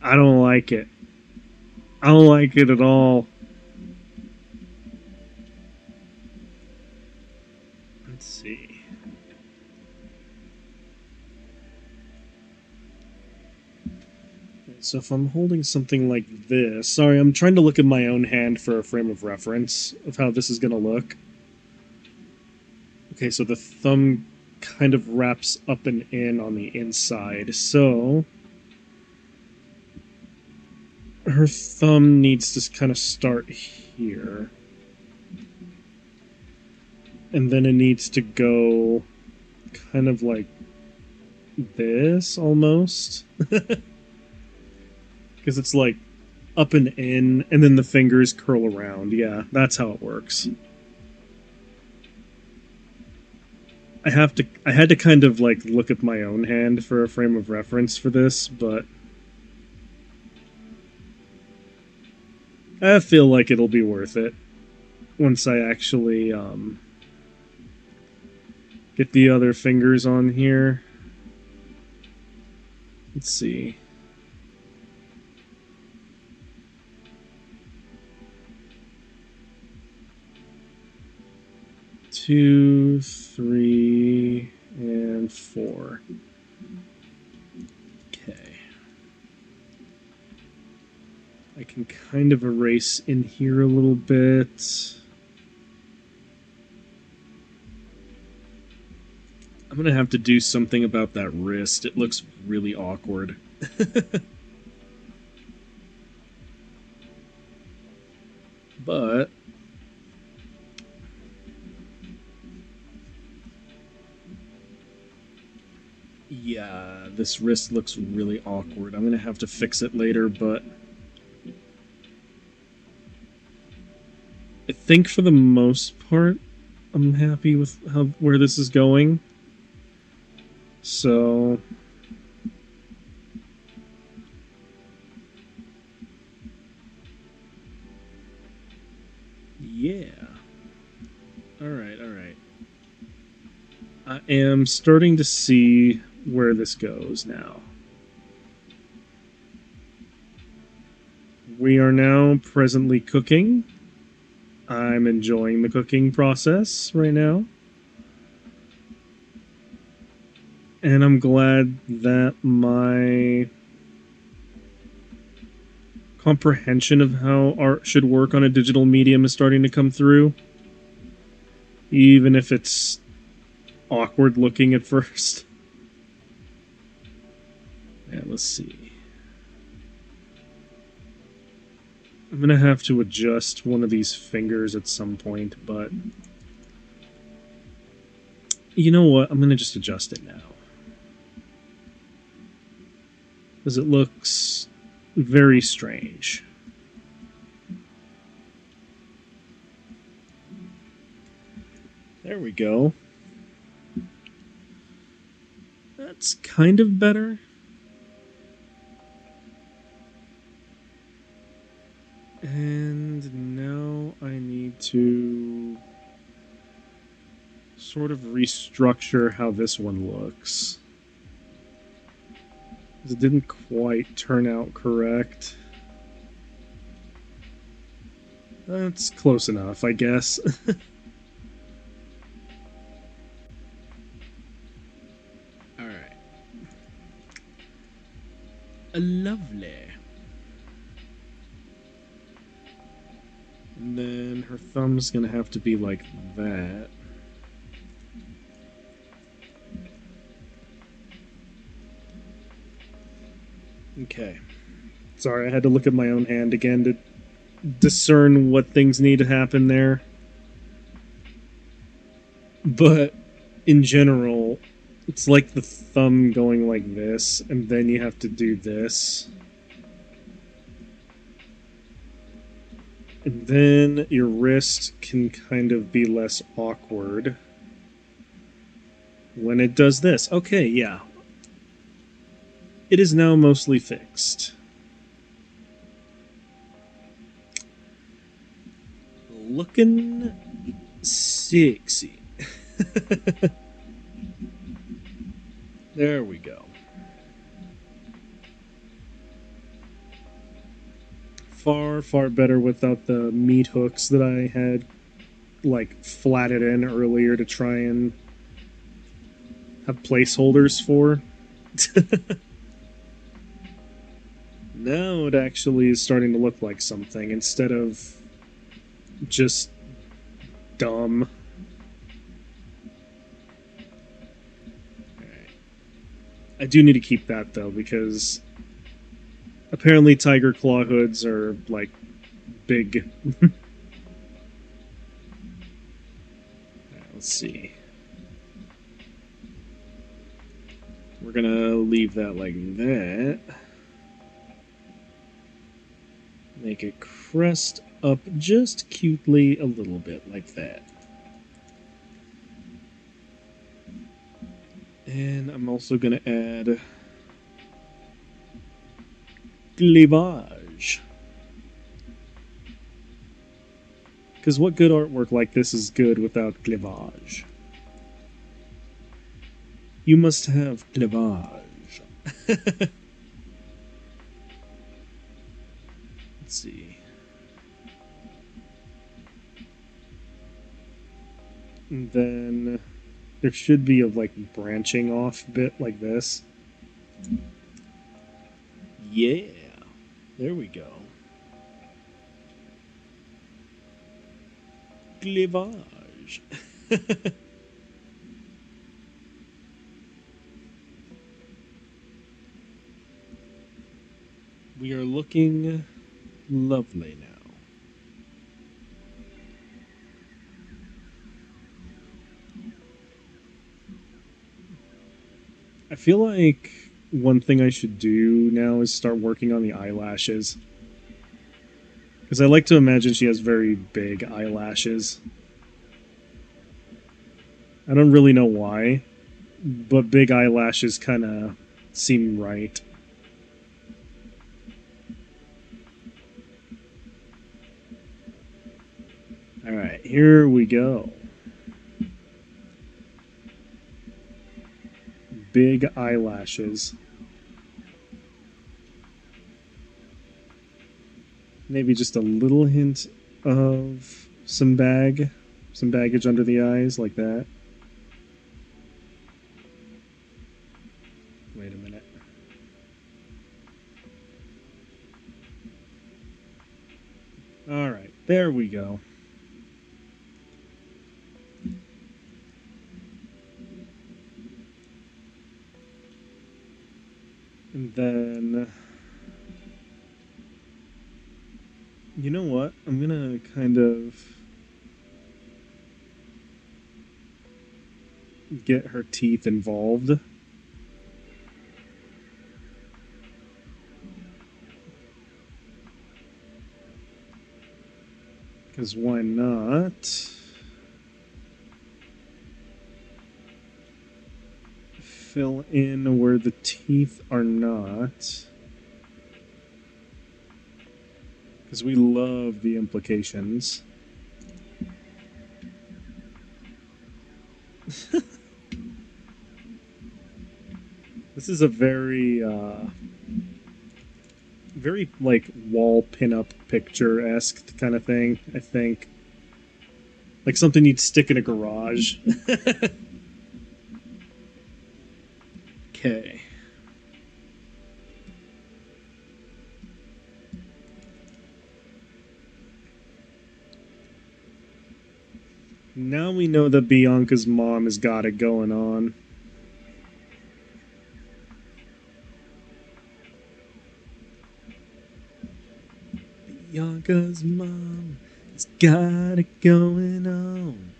[SPEAKER 1] I don't like it. I don't like it at all. Let's see. So if I'm holding something like this... Sorry, I'm trying to look at my own hand for a frame of reference of how this is going to look. Okay, so the thumb kind of wraps up and in on the inside, so her thumb needs to kind of start here. And then it needs to go kind of like this, almost. Because it's like up and in, and then the fingers curl around. Yeah, that's how it works. I had to kind of like look at my own hand for a frame of reference for this, but I feel like it'll be worth it once I actually get the other fingers on here. Let's see. Two, 3, and 4. Okay. I can kind of erase in here a little bit. I'm gonna have to do something about that wrist. It looks really awkward. But yeah, this wrist looks really awkward. I'm gonna have to fix it later, but I think for the most part, I'm happy with where this is going. So yeah. All right, all right. I am starting to see where this goes now. We are now presently cooking. I'm enjoying the cooking process right now. And I'm glad that my comprehension of how art should work on a digital medium is starting to come through. Even if it's awkward looking at first. Yeah, let's see. I'm gonna have to adjust one of these fingers at some point, but you know what? I'm gonna just adjust it now. Because it looks very strange. There we go. That's kind of better. And now I need to sort of restructure how this one looks. It didn't quite turn out correct. That's close enough, I guess. Alright. Lovely. And then her thumb's gonna have to be like that. Okay. Sorry, I had to look at my own hand again to discern what things need to happen there. But in general, it's like the thumb going like this, and then you have to do this. And then your wrist can kind of be less awkward when it does this. Okay, yeah. It is now mostly fixed. Looking sexy. There we go. Far, far better without the meat hooks that I had, like, flatted in earlier to try and have placeholders for. Now it actually is starting to look like something instead of just dumb. I do need to keep that though, because apparently tiger claw hoods are like big. Right, let's see. We're gonna leave that like that. Make it crest up just cutely a little bit like that. And I'm also going to add cleavage. Because what good artwork like this is good without cleavage? You must have cleavage. Let's see. And then there should be a like branching off bit like this. Yeah, there we go. Cleavage. We are looking lovely now. I feel like one thing I should do now is start working on the eyelashes. Because I like to imagine she has very big eyelashes. I don't really know why, but big eyelashes kind of seem right. Alright, here we go. Big eyelashes. Maybe just a little hint of some baggage under the eyes, like that. Wait a minute. Alright, there we go. And then... You know what? I'm gonna kind of get her teeth involved. Because why not? Fill in where the teeth are not. Because we love the implications. This is a very, very, like, wall pinup picture-esque kind of thing, I think. Like something you'd stick in a garage. Okay. Now we know that Bianca's mom has got it going on. Bianca's mom has got it going on.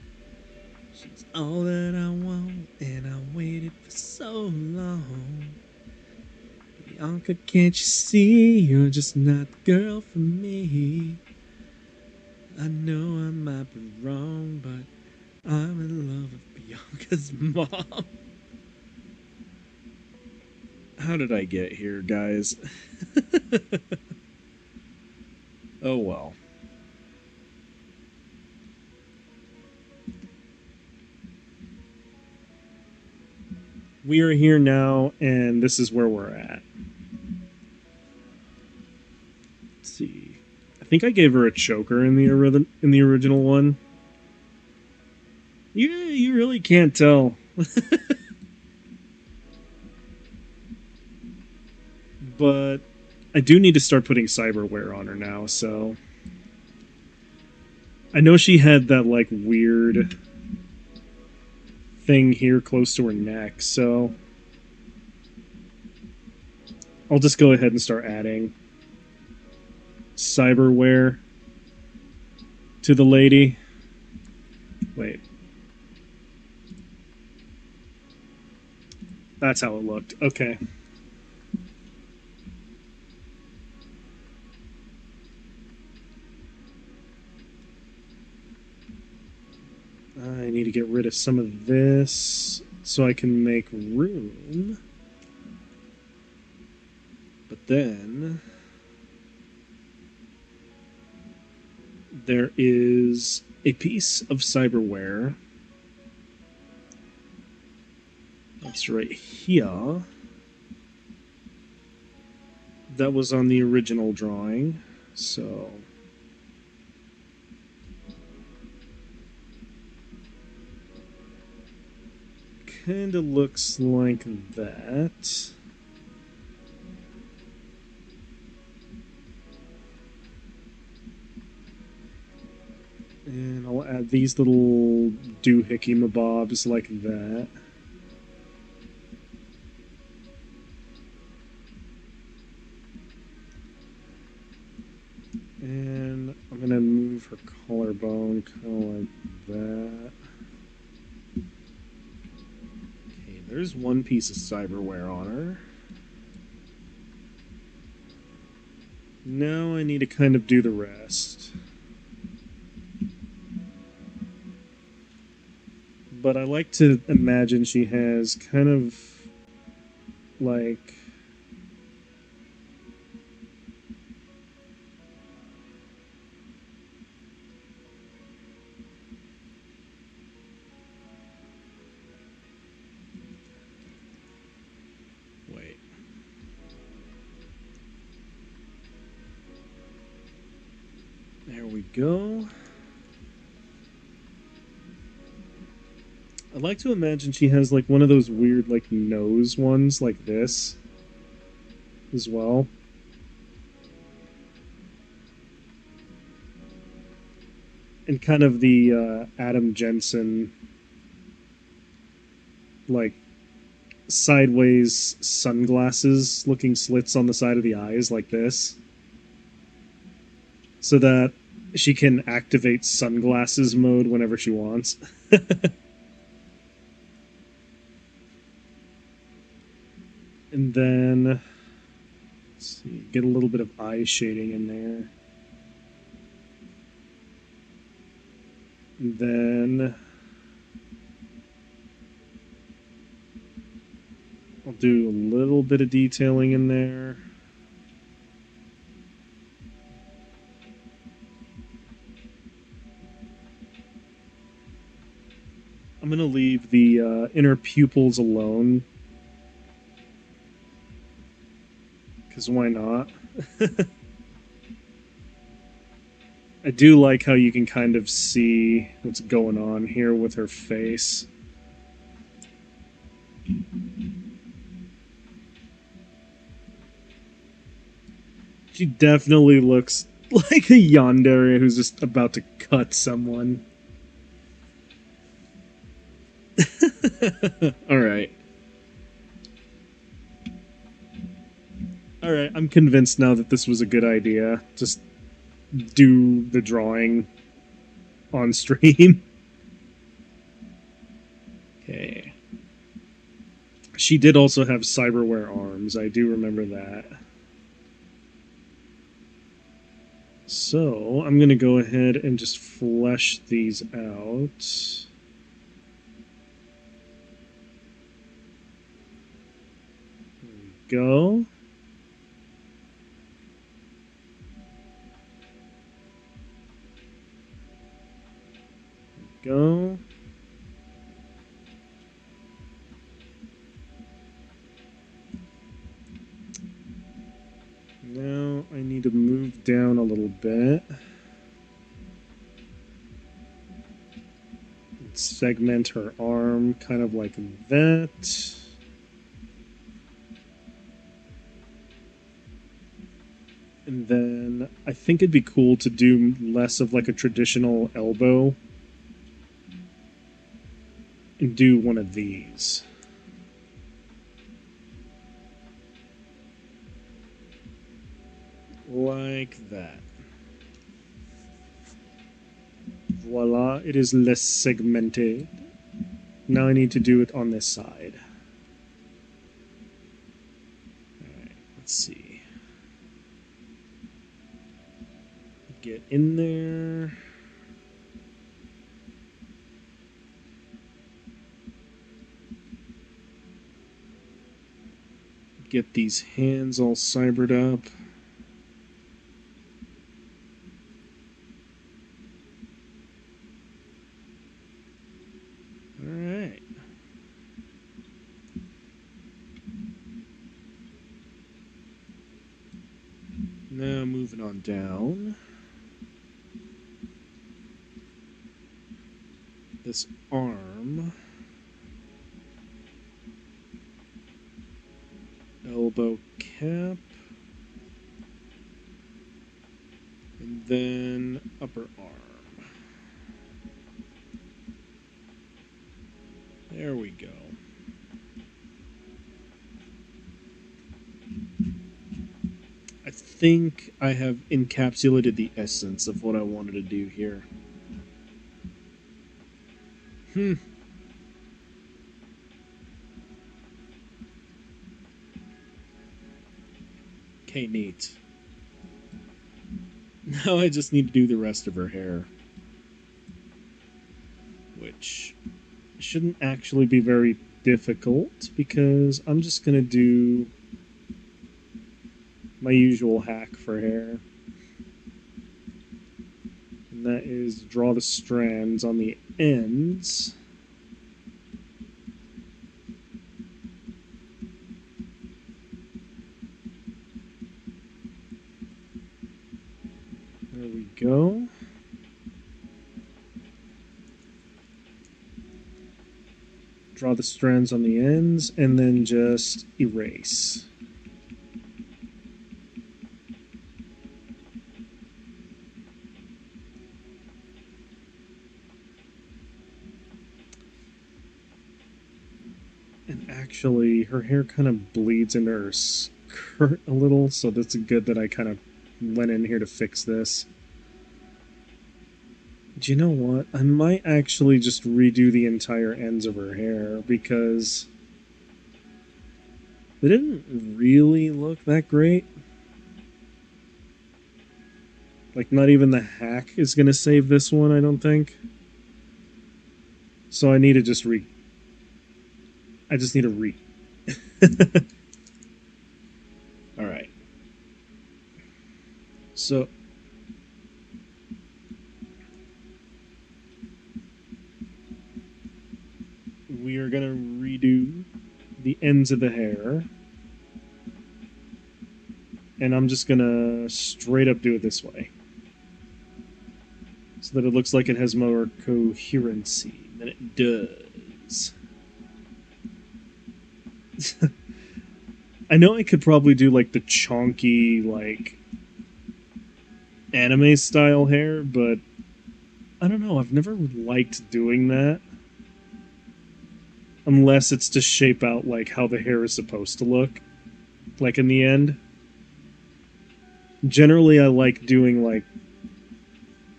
[SPEAKER 1] She's all that I want, and I waited for so long. Bianca, can't you see you're just not the girl for me? I know I might be wrong, but I'm in love with Bianca's mom. How did I get here, guys? Oh well. We are here now, and this is where we're at. Let's see. I think I gave her a choker in the original one. You really can't tell. But I do need to start putting cyberware on her now, so... I know she had that, like, weird thing here close to her neck, so... I'll just go ahead and start adding cyberware to the lady. Wait. That's how it looked. Okay. I need to get rid of some of this so I can make room. But then there is a piece of cyberware that's right here that was on the original drawing. So kind of looks like that. And I'll add these little doohickey mabobs like that. And I'm going to move her collarbone kind of like that. Okay, there's one piece of cyberware on her. Now I need to kind of do the rest. But I like to imagine she has kind of like wait. There we go. I like to imagine she has like one of those weird like nose ones like this as well. And kind of the Adam Jensen like sideways sunglasses looking slits on the side of the eyes like this. So that she can activate sunglasses mode whenever she wants. And then let's see, get a little bit of eye shading in there. And then I'll do a little bit of detailing in there. I'm going to leave the inner pupils alone. Because why not? I do like how you can kind of see what's going on here with her face. She definitely looks like a yandere who's just about to cut someone. Alright. Alright, I'm convinced now that this was a good idea. Just do the drawing on stream. Okay. She did also have cyberware arms. I do remember that. So, I'm going to go ahead and just flesh these out. There we go. Go. Now I need to move down a little bit. Segment her arm kind of like that. And then I think it'd be cool to do less of like a traditional elbow and do one of these. Like that. Voila, it is less segmented. Now I need to do it on this side. Alright, let's see. Get in there. Get these hands all cybered up. Alright. Now moving on down. This arm. Elbow cap. And then upper arm. There we go. I think I have encapsulated the essence of what I wanted to do here. Okay, neat. Now I just need to do the rest of her hair. Which shouldn't actually be very difficult, because I'm just going to do my usual hack for hair. And that is draw the strands on the ends. There we go. Draw the strands on the ends, and then just erase. And actually, her hair kind of bleeds into her skirt a little, so that's good that I kind of went in here to fix this. Do you know what? I might actually just redo the entire ends of her hair, because they didn't really look that great. Like, not even the hack is going to save this one, I don't think. So I need to just I just need to Alright. So we are going to redo the ends of the hair. And I'm just going to straight up do it this way, so that it looks like it has more coherency than it does. I know I could probably do like the chonky, like, anime style hair, but I don't know, I've never liked doing that. Unless it's to shape out like how the hair is supposed to look, like in the end. Generally, I like doing like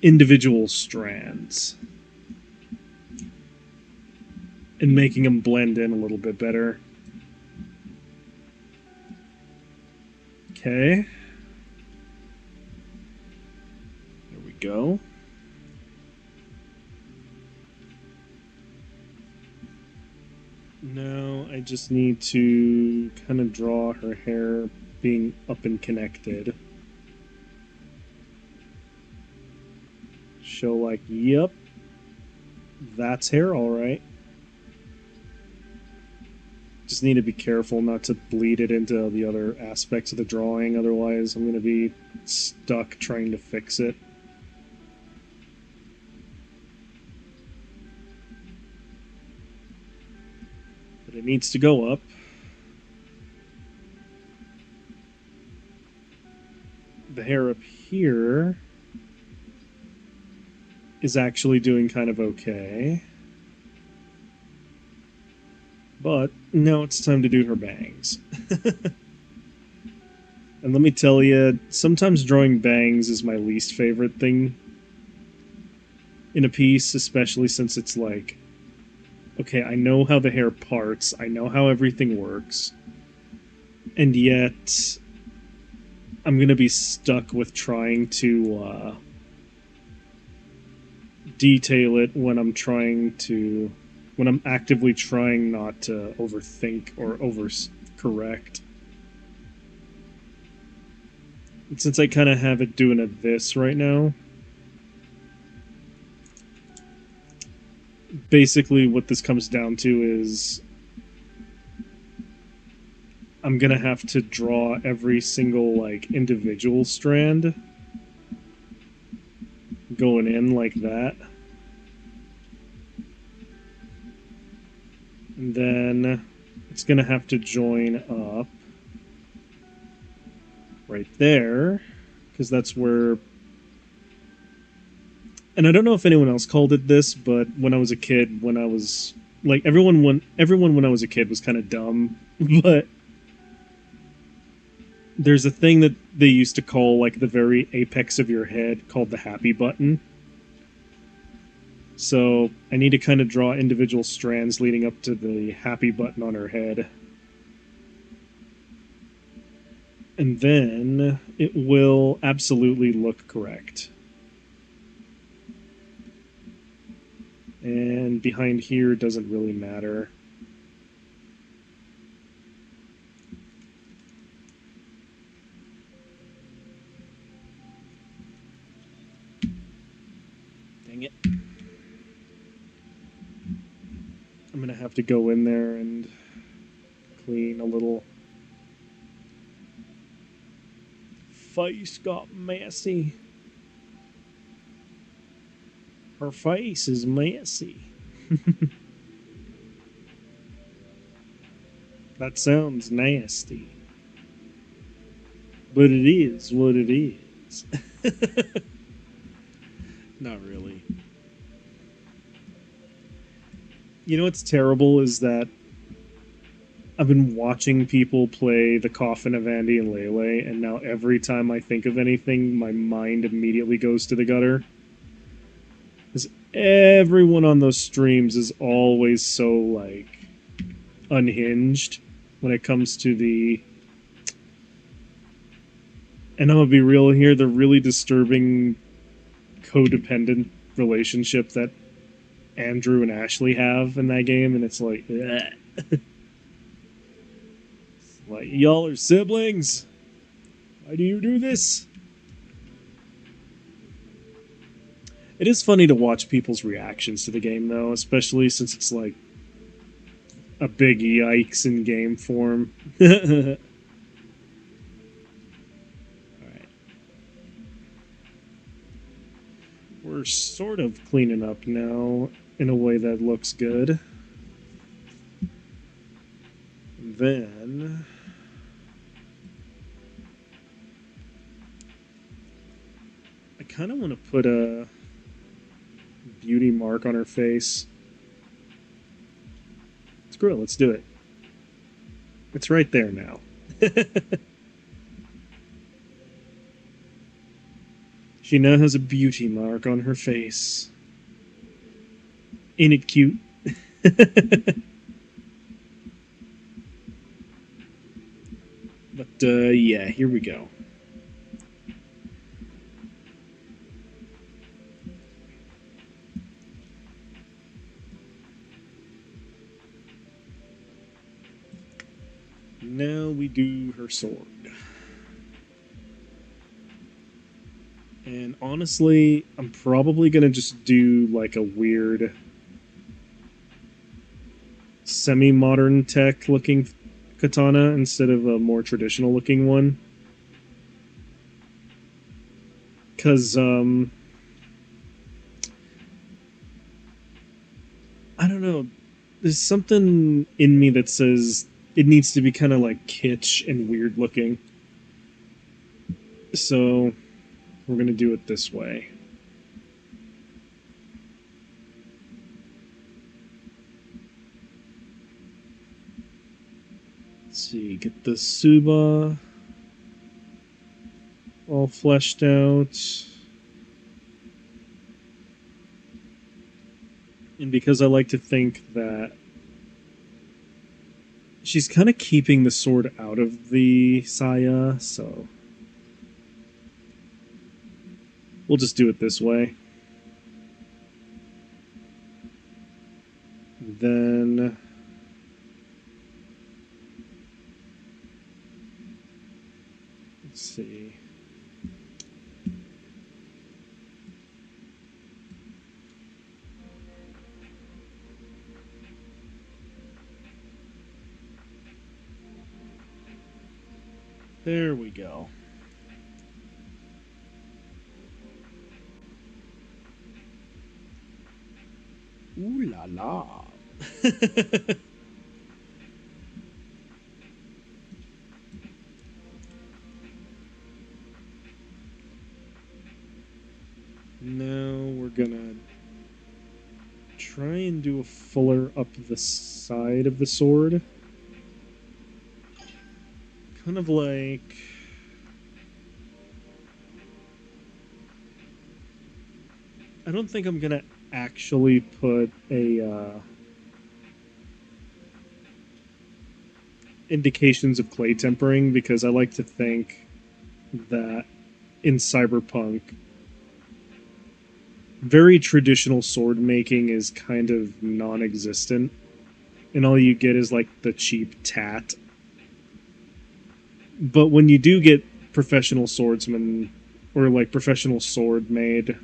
[SPEAKER 1] individual strands and making them blend in a little bit better. Okay. There we go. Now I just need to kind of draw her hair being up and connected. Show like, yep, that's hair, alright. Just need to be careful not to bleed it into the other aspects of the drawing, otherwise I'm going to be stuck trying to fix it. But it needs to go up. The hair up here is actually doing kind of okay. But now it's time to do her bangs. And let me tell you, sometimes drawing bangs is my least favorite thing in a piece, especially since it's like, okay, I know how the hair parts, I know how everything works, and yet I'm gonna be stuck with trying to detail it when I'm actively trying not to overthink or overcorrect. And since I kind of have it doing this right now, basically what this comes down to is I'm gonna have to draw every single like individual strand going in like that. And then it's going to have to join up right there, because that's where... And I don't know if anyone else called it this, but when I was a kid, when I was... Like, everyone when I was a kid was kind of dumb, but... there's a thing that they used to call like the very apex of your head called the happy button. So I need to kind of draw individual strands leading up to the happy button on her head. And then it will absolutely look correct. And behind here doesn't really matter. Dang it. I'm gonna have to go in there and clean a little. Face got messy. Her face is messy. That sounds nasty. But it is what it is. Not really. You know what's terrible is that I've been watching people play The Coffin of Andy and Lele, and now every time I think of anything, my mind immediately goes to the gutter. Because everyone on those streams is always so, like, unhinged when it comes to the... And I'm gonna be real here, the really disturbing codependent relationship that Andrew and Ashley have in that game, and it's like, like, y'all are siblings? Why do you do this? It is funny to watch people's reactions to the game, though, especially since it's like a big yikes in game form. Alright. We're sort of cleaning up now in a way that looks good. Then I kind of want to put a beauty mark on her face. Screw it, let's do it. It's right there now. She now has a beauty mark on her face. Ain't it cute? But, yeah, here we go. Now we do her sword. And honestly, I'm probably gonna just do like a weird semi-modern tech looking katana instead of a more traditional looking one. Because, I don't know, there's something in me that says it needs to be kind of like kitsch and weird looking. So we're going to do it this way. Let's see, get the Suba all fleshed out. And because I like to think that she's kind of keeping the sword out of the Saya, so we'll just do it this way. Then let's see. There we go. Ooh la la. Now we're gonna try and do a fuller up the side of the sword. Kind of like I don't think I'm gonna actually put a indications of clay tempering because I like to think that in Cyberpunk, very traditional sword making is kind of non existent, and all you get is like the cheap tat. But when you do get professional swordsmen or like professional sword made,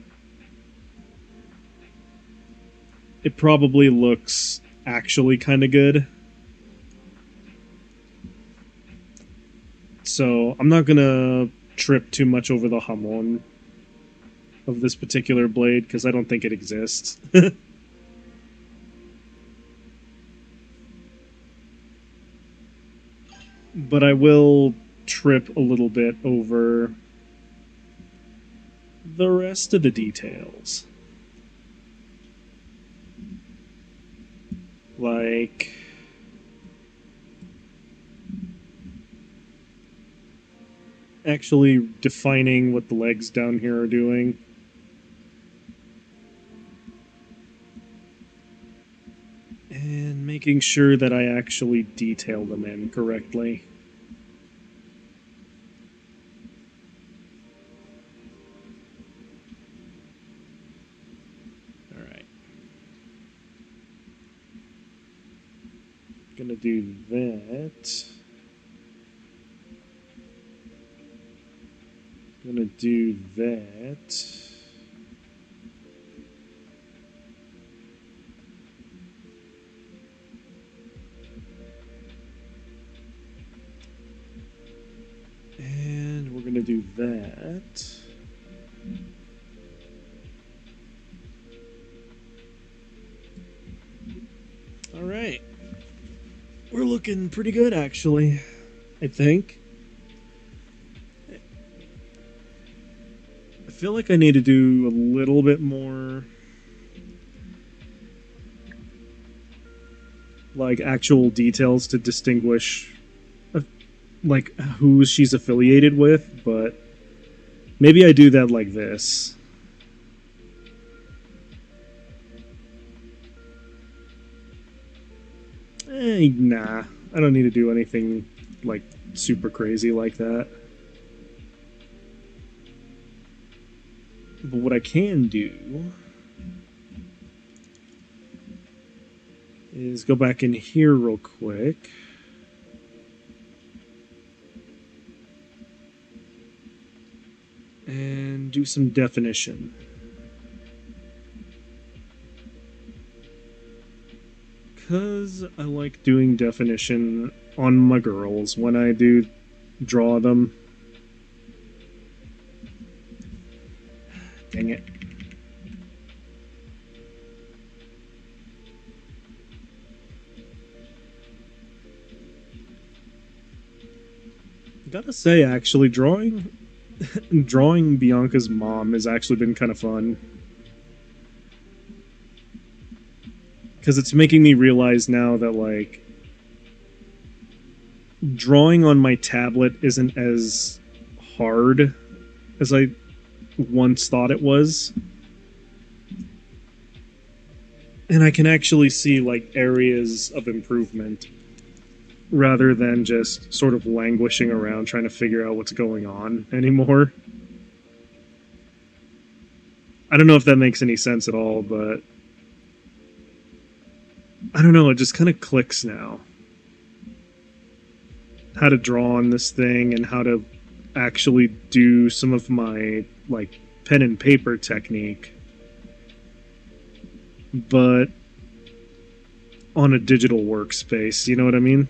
[SPEAKER 1] it probably looks actually kind of good. So I'm not gonna trip too much over the hamon of this particular blade because I don't think it exists. But I will trip a little bit over the rest of the details. Like actually defining what the legs down here are doing. And making sure that I actually detail them in correctly. Alright. Gonna do that. Gonna do that. And we're gonna do that. Alright. We're looking pretty good, actually. I think. I feel like I need to do a little bit more like actual details to distinguish like who she's affiliated with, but maybe I do that like this. Nah, I don't need to do anything like super crazy like that. But what I can do is go back in here real quick. And do some definition. Because I like doing definition on my girls when I do draw them. Dang it. Gotta say, actually, drawing Bianca's mom has actually been kind of fun. Because it's making me realize now that, like, drawing on my tablet isn't as hard as I once thought it was. And I can actually see, like, areas of improvement rather than just sort of languishing around trying to figure out what's going on anymore. I don't know if that makes any sense at all, but I don't know, it just kind of clicks now. How to draw on this thing and how to actually do some of my, like, pen and paper technique, but on a digital workspace, you know what I mean?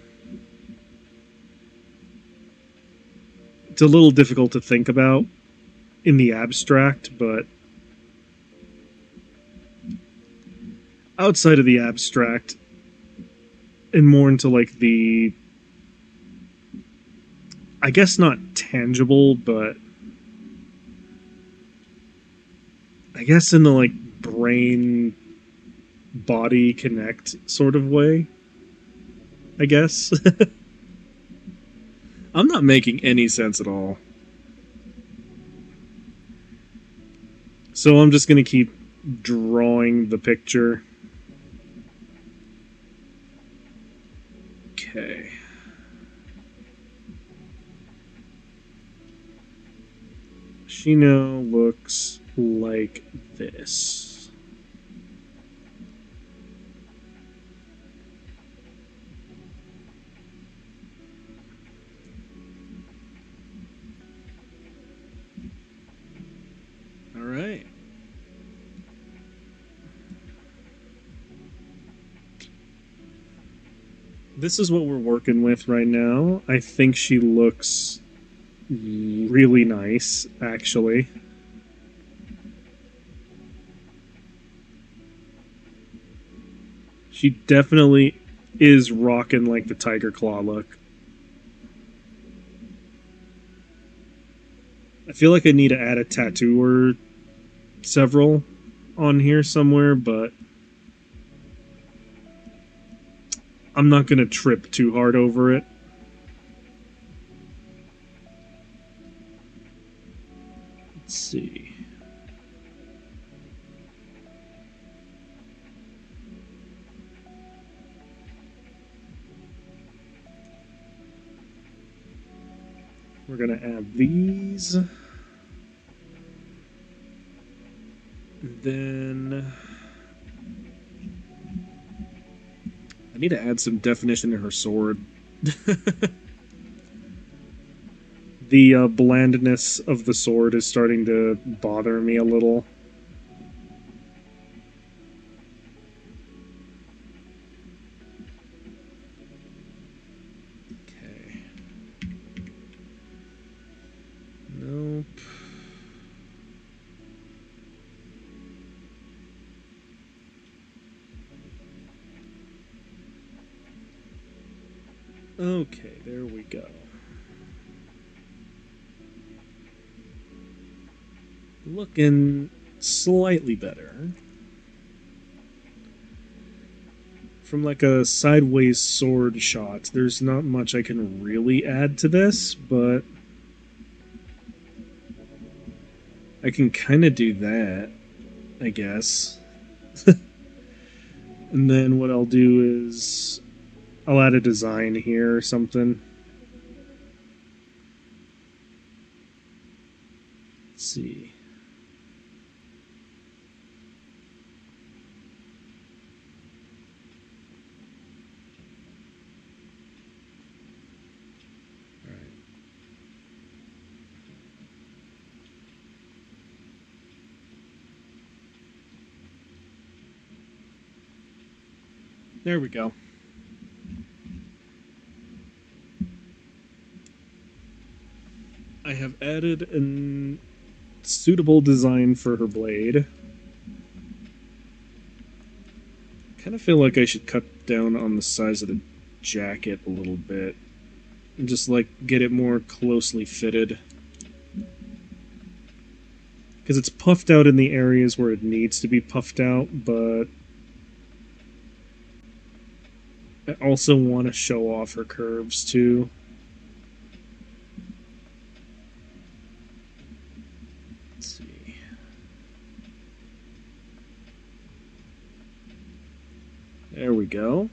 [SPEAKER 1] It's a little difficult to think about in the abstract, but outside of the abstract and more into like the, I guess not tangible, but I guess in the like brain body connect sort of way, I guess. I'm not making any sense at all. So I'm just going to keep drawing the picture. Okay. She now looks like this. All right. This is what we're working with right now. I think she looks really nice, actually. She definitely is rocking like the tiger claw look. I feel like I need to add a tattoo or several on here somewhere, but I'm not going to trip too hard over it. Let's see. We're going to add these. And then I need to add some definition to her sword. The blandness of the sword is starting to bother me a little. Okay. Nope. Okay, there we go. Looking slightly better. From like a sideways sword shot, there's not much I can really add to this, but I can kind of do that, I guess. And then what I'll do is I'll add a design here or something. Let's see. There we go. I have added a suitable design for her blade. Kind of feel like I should cut down on the size of the jacket a little bit. And just like get it more closely fitted. Because it's puffed out in the areas where it needs to be puffed out, but I also want to show off her curves too. Let's see. There we go.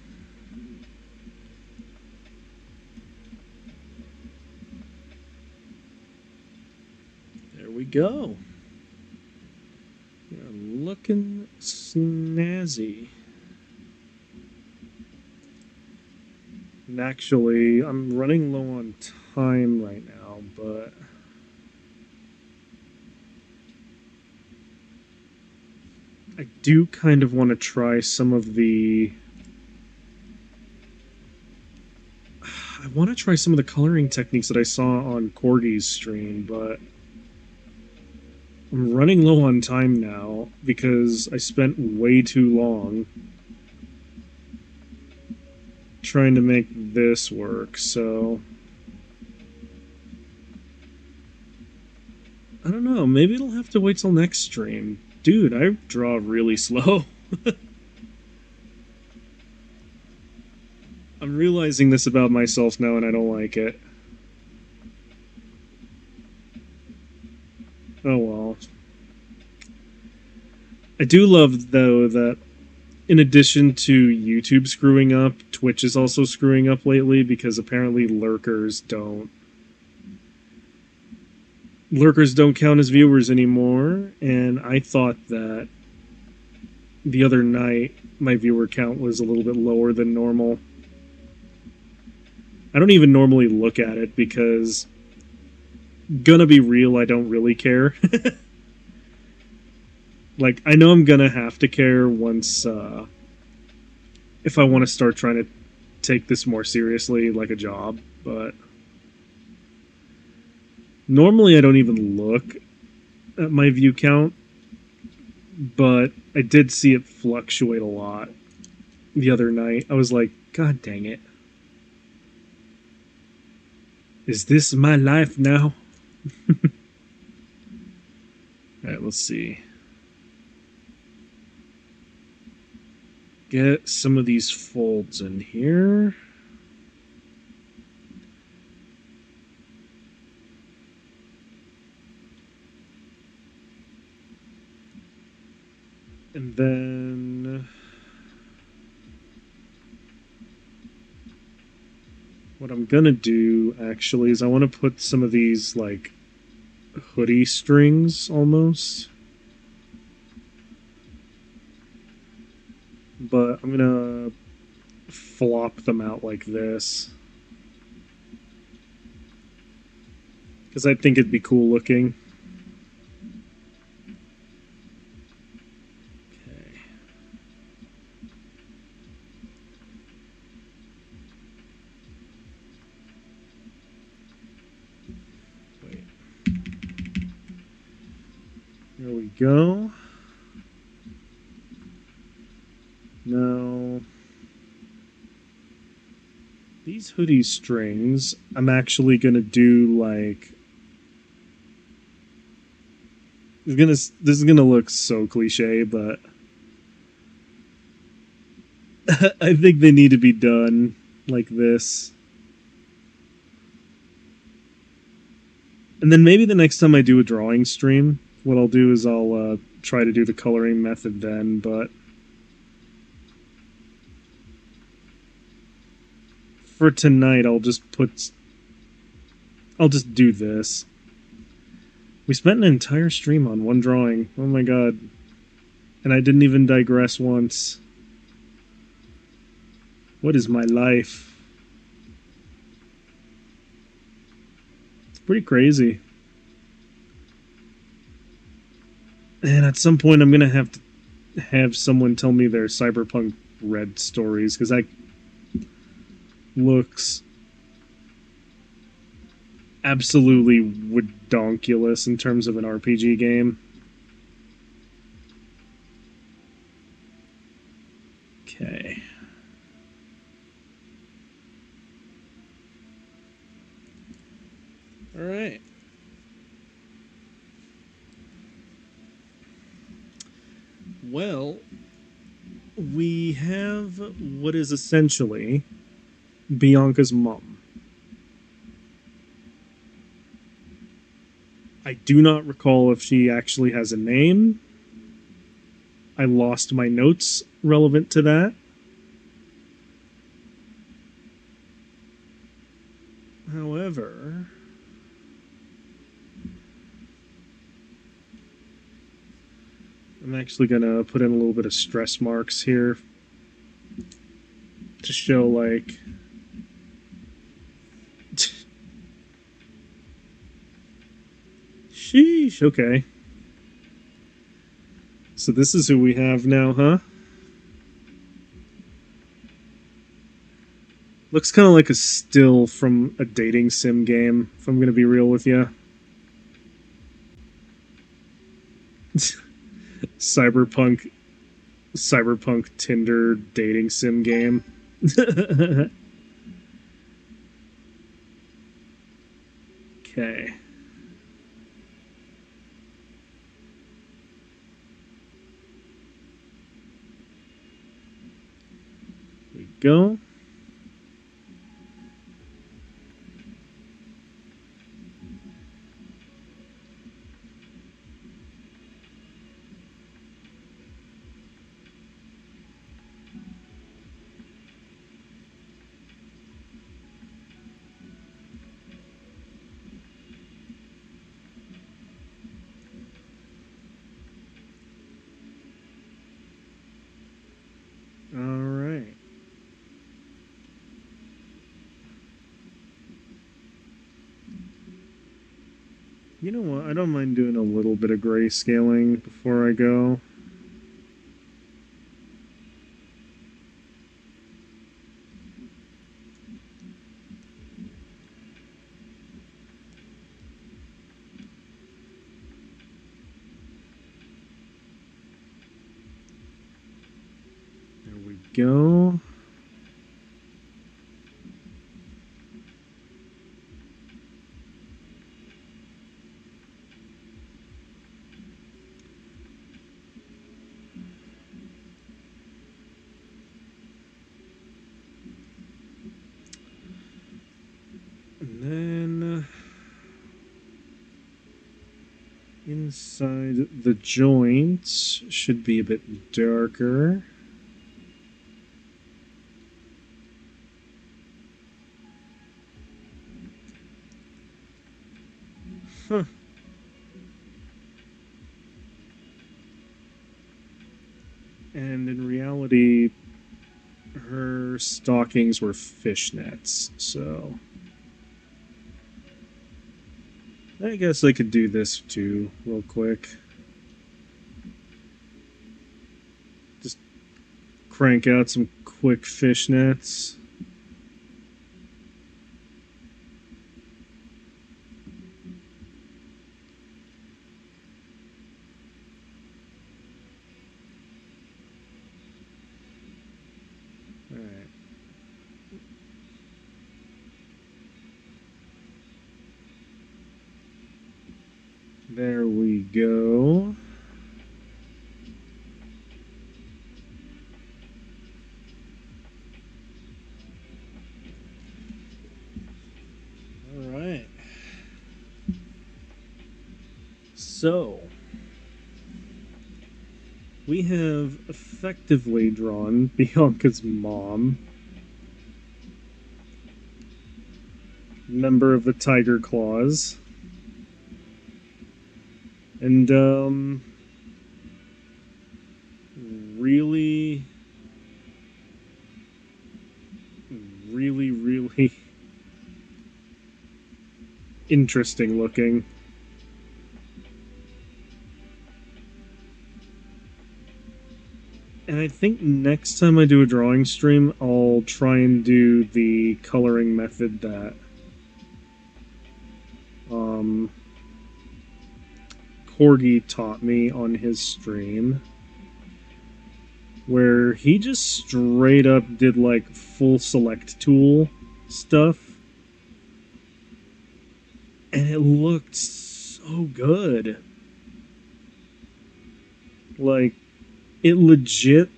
[SPEAKER 1] There we go. You're looking snazzy. And actually, I'm running low on time right now, but I do kind of want to try some of the... I want to try some of the coloring techniques that I saw on Corgi's stream, but I'm running low on time now because I spent way too long trying to make this work, so I don't know, maybe it'll have to wait till next stream. Dude, I draw really slow. I'm realizing this about myself now and I don't like it. Oh well. I do love, though, that in addition to YouTube screwing up, Twitch is also screwing up lately because apparently lurkers don't count as viewers anymore, and I thought that the other night my viewer count was a little bit lower than normal. I don't even normally look at it because, gonna be real, I don't really care. Like, I know I'm gonna have to care once, if I want to start trying to take this more seriously, like a job, but normally I don't even look at my view count, but I did see it fluctuate a lot the other night. I was like, God dang it. Is this my life now? Alright, let's see. Get some of these folds in here. And then what I'm gonna do actually is I want to put some of these like hoodie strings almost, but I'm gonna flop them out like this because I think it'd be cool looking. Okay. Wait. There we go. Now, these hoodie strings, I'm actually gonna do like. This is gonna look so cliche, but I think they need to be done like this. And then maybe the next time I do a drawing stream, what I'll do is I'll try to do the coloring method then, but for tonight I'll just do this. We spent an entire stream on one drawing. Oh my god. And I didn't even digress once. What is my life? It's pretty crazy. And at some point I'm gonna have to have someone tell me their Cyberpunk RED stories, because that looks absolutely redonkulous in terms of an RPG game. Okay. Alright. Well, we have what is essentially Bianca's mom. I do not recall if she actually has a name. I lost my notes relevant to that. However, I'm actually going to put in a little bit of stress marks here to show, like, sheesh, okay. So this is who we have now, huh? Looks kind of like a still from a dating sim game, if I'm going to be real with you. Cyberpunk Tinder dating sim game. Okay. There we go. You know what? I don't mind doing a little bit of grayscaling before I go. There we go. And then inside the joints should be a bit darker. Huh. And in reality, her stockings were fishnets, so I guess I could do this too, real quick. Just crank out some quick fishnets. Alright. There we go. Alright. So, we have effectively drawn Bianca's mom, member of the Tiger Claws, and really, really interesting looking. And I think next time I do a drawing stream, I'll try and do the coloring method that Corgi taught me on his stream, where he just straight up did like full select tool stuff, and it looked so good. Like, it legit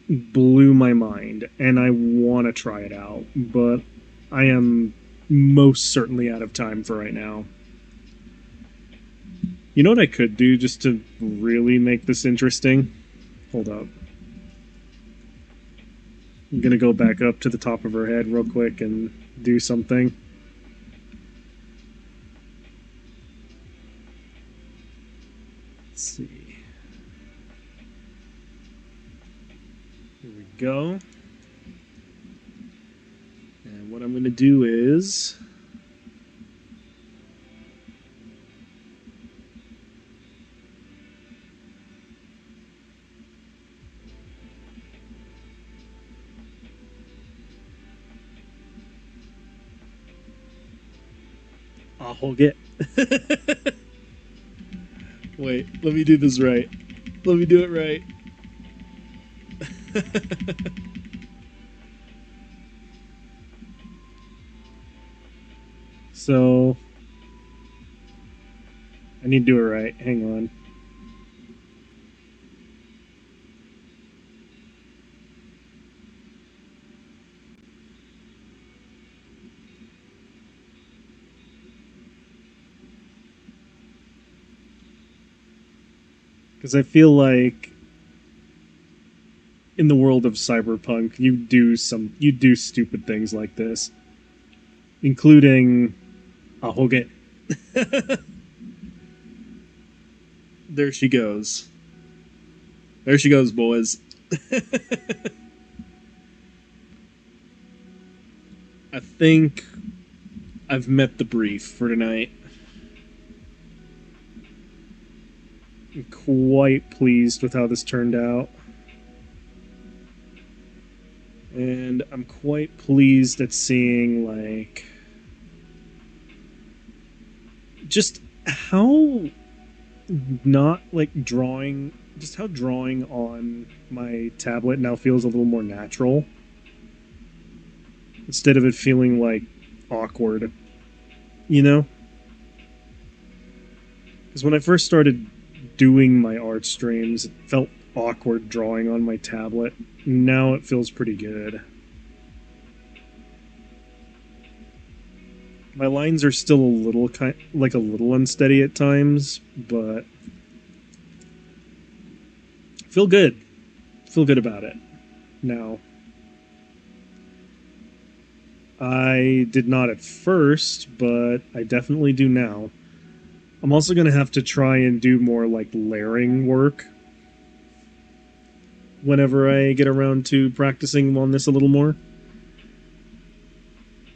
[SPEAKER 1] blew my mind, and I want to try it out, but I am most certainly out of time for right now. You know what I could do just to really make this interesting? Hold up. I'm gonna go back up to the top of her head real quick and do something. Let's see. Here we go. And what I'm gonna do is I'll hold it. Wait, let me do this right. Let me do it right. So, I need to do it right. Hang on. Because I feel like in the world of Cyberpunk, you do stupid things like this, including a Hoget. There she goes. There she goes, boys. I think I've met the brief for tonight. I'm quite pleased with how this turned out. And I'm quite pleased at seeing, like, just how not, like, drawing, just how drawing on my tablet now feels a little more natural. Instead of it feeling, like, awkward. You know? Because when I first started doing my art streams, it felt awkward drawing on my tablet. Now it feels pretty good. My lines are still a little a little unsteady at times, but feel good. Feel good about it. Now, I did not at first, but I definitely do now. I'm also going to have to try and do more, like, layering work whenever I get around to practicing on this a little more.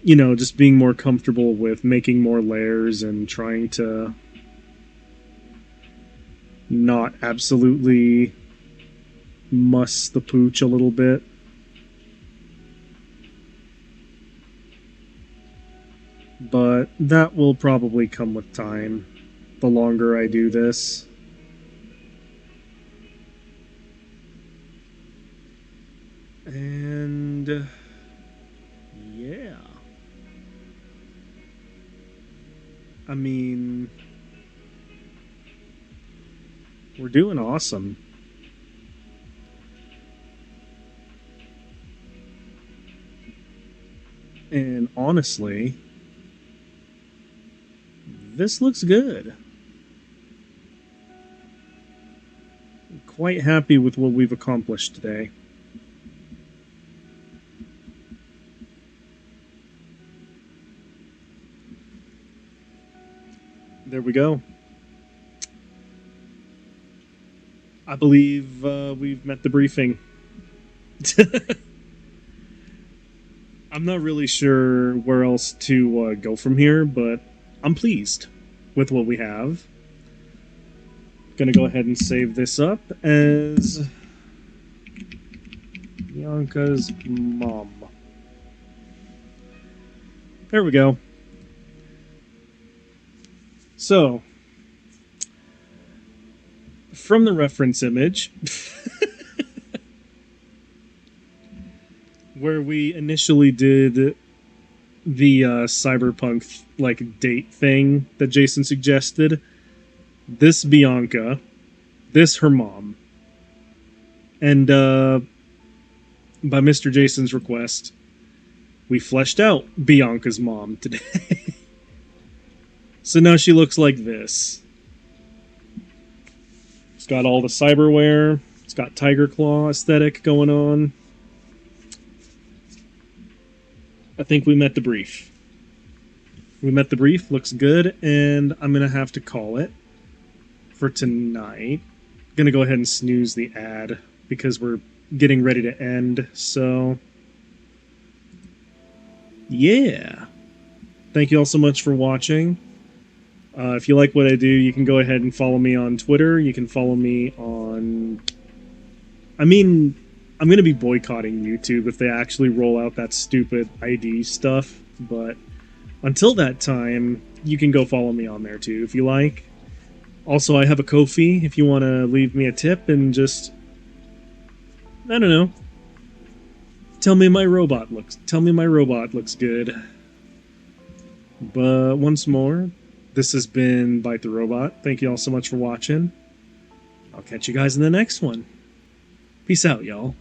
[SPEAKER 1] You know, just being more comfortable with making more layers and trying to not absolutely muss the pooch a little bit. But that will probably come with time, the longer I do this. And yeah. I mean, we're doing awesome. And honestly, this looks good. I'm quite happy with what we've accomplished today. There we go. I believe we've met the briefing. I'm not really sure where else to go from here, but I'm pleased with what we have. Gonna go ahead and save this up as Bianca's mom. There we go. So, from the reference image, where we initially did the Cyberpunk like date thing that Jason suggested, this Bianca, this her mom, and by Mr. Jason's request, we fleshed out Bianca's mom today. So now she looks like this. It's got all the cyberware. It's got Tiger Claw aesthetic going on. I think we met the brief. We met the brief. Looks good. And I'm going to have to call it for tonight. I'm going to go ahead and snooze the ad because we're getting ready to end. So, yeah. Thank you all so much for watching. If you like what I do, you can go ahead and follow me on Twitter. You can follow me on... I mean, I'm going to be boycotting YouTube if they actually roll out that stupid ID stuff. But until that time, you can go follow me on there too, if you like. Also, I have a Ko-fi if you want to leave me a tip and just... I don't know. Tell me my robot looks good. But once more... This has been Bite the Robot. Thank you all so much for watching. I'll catch you guys in the next one. Peace out, y'all.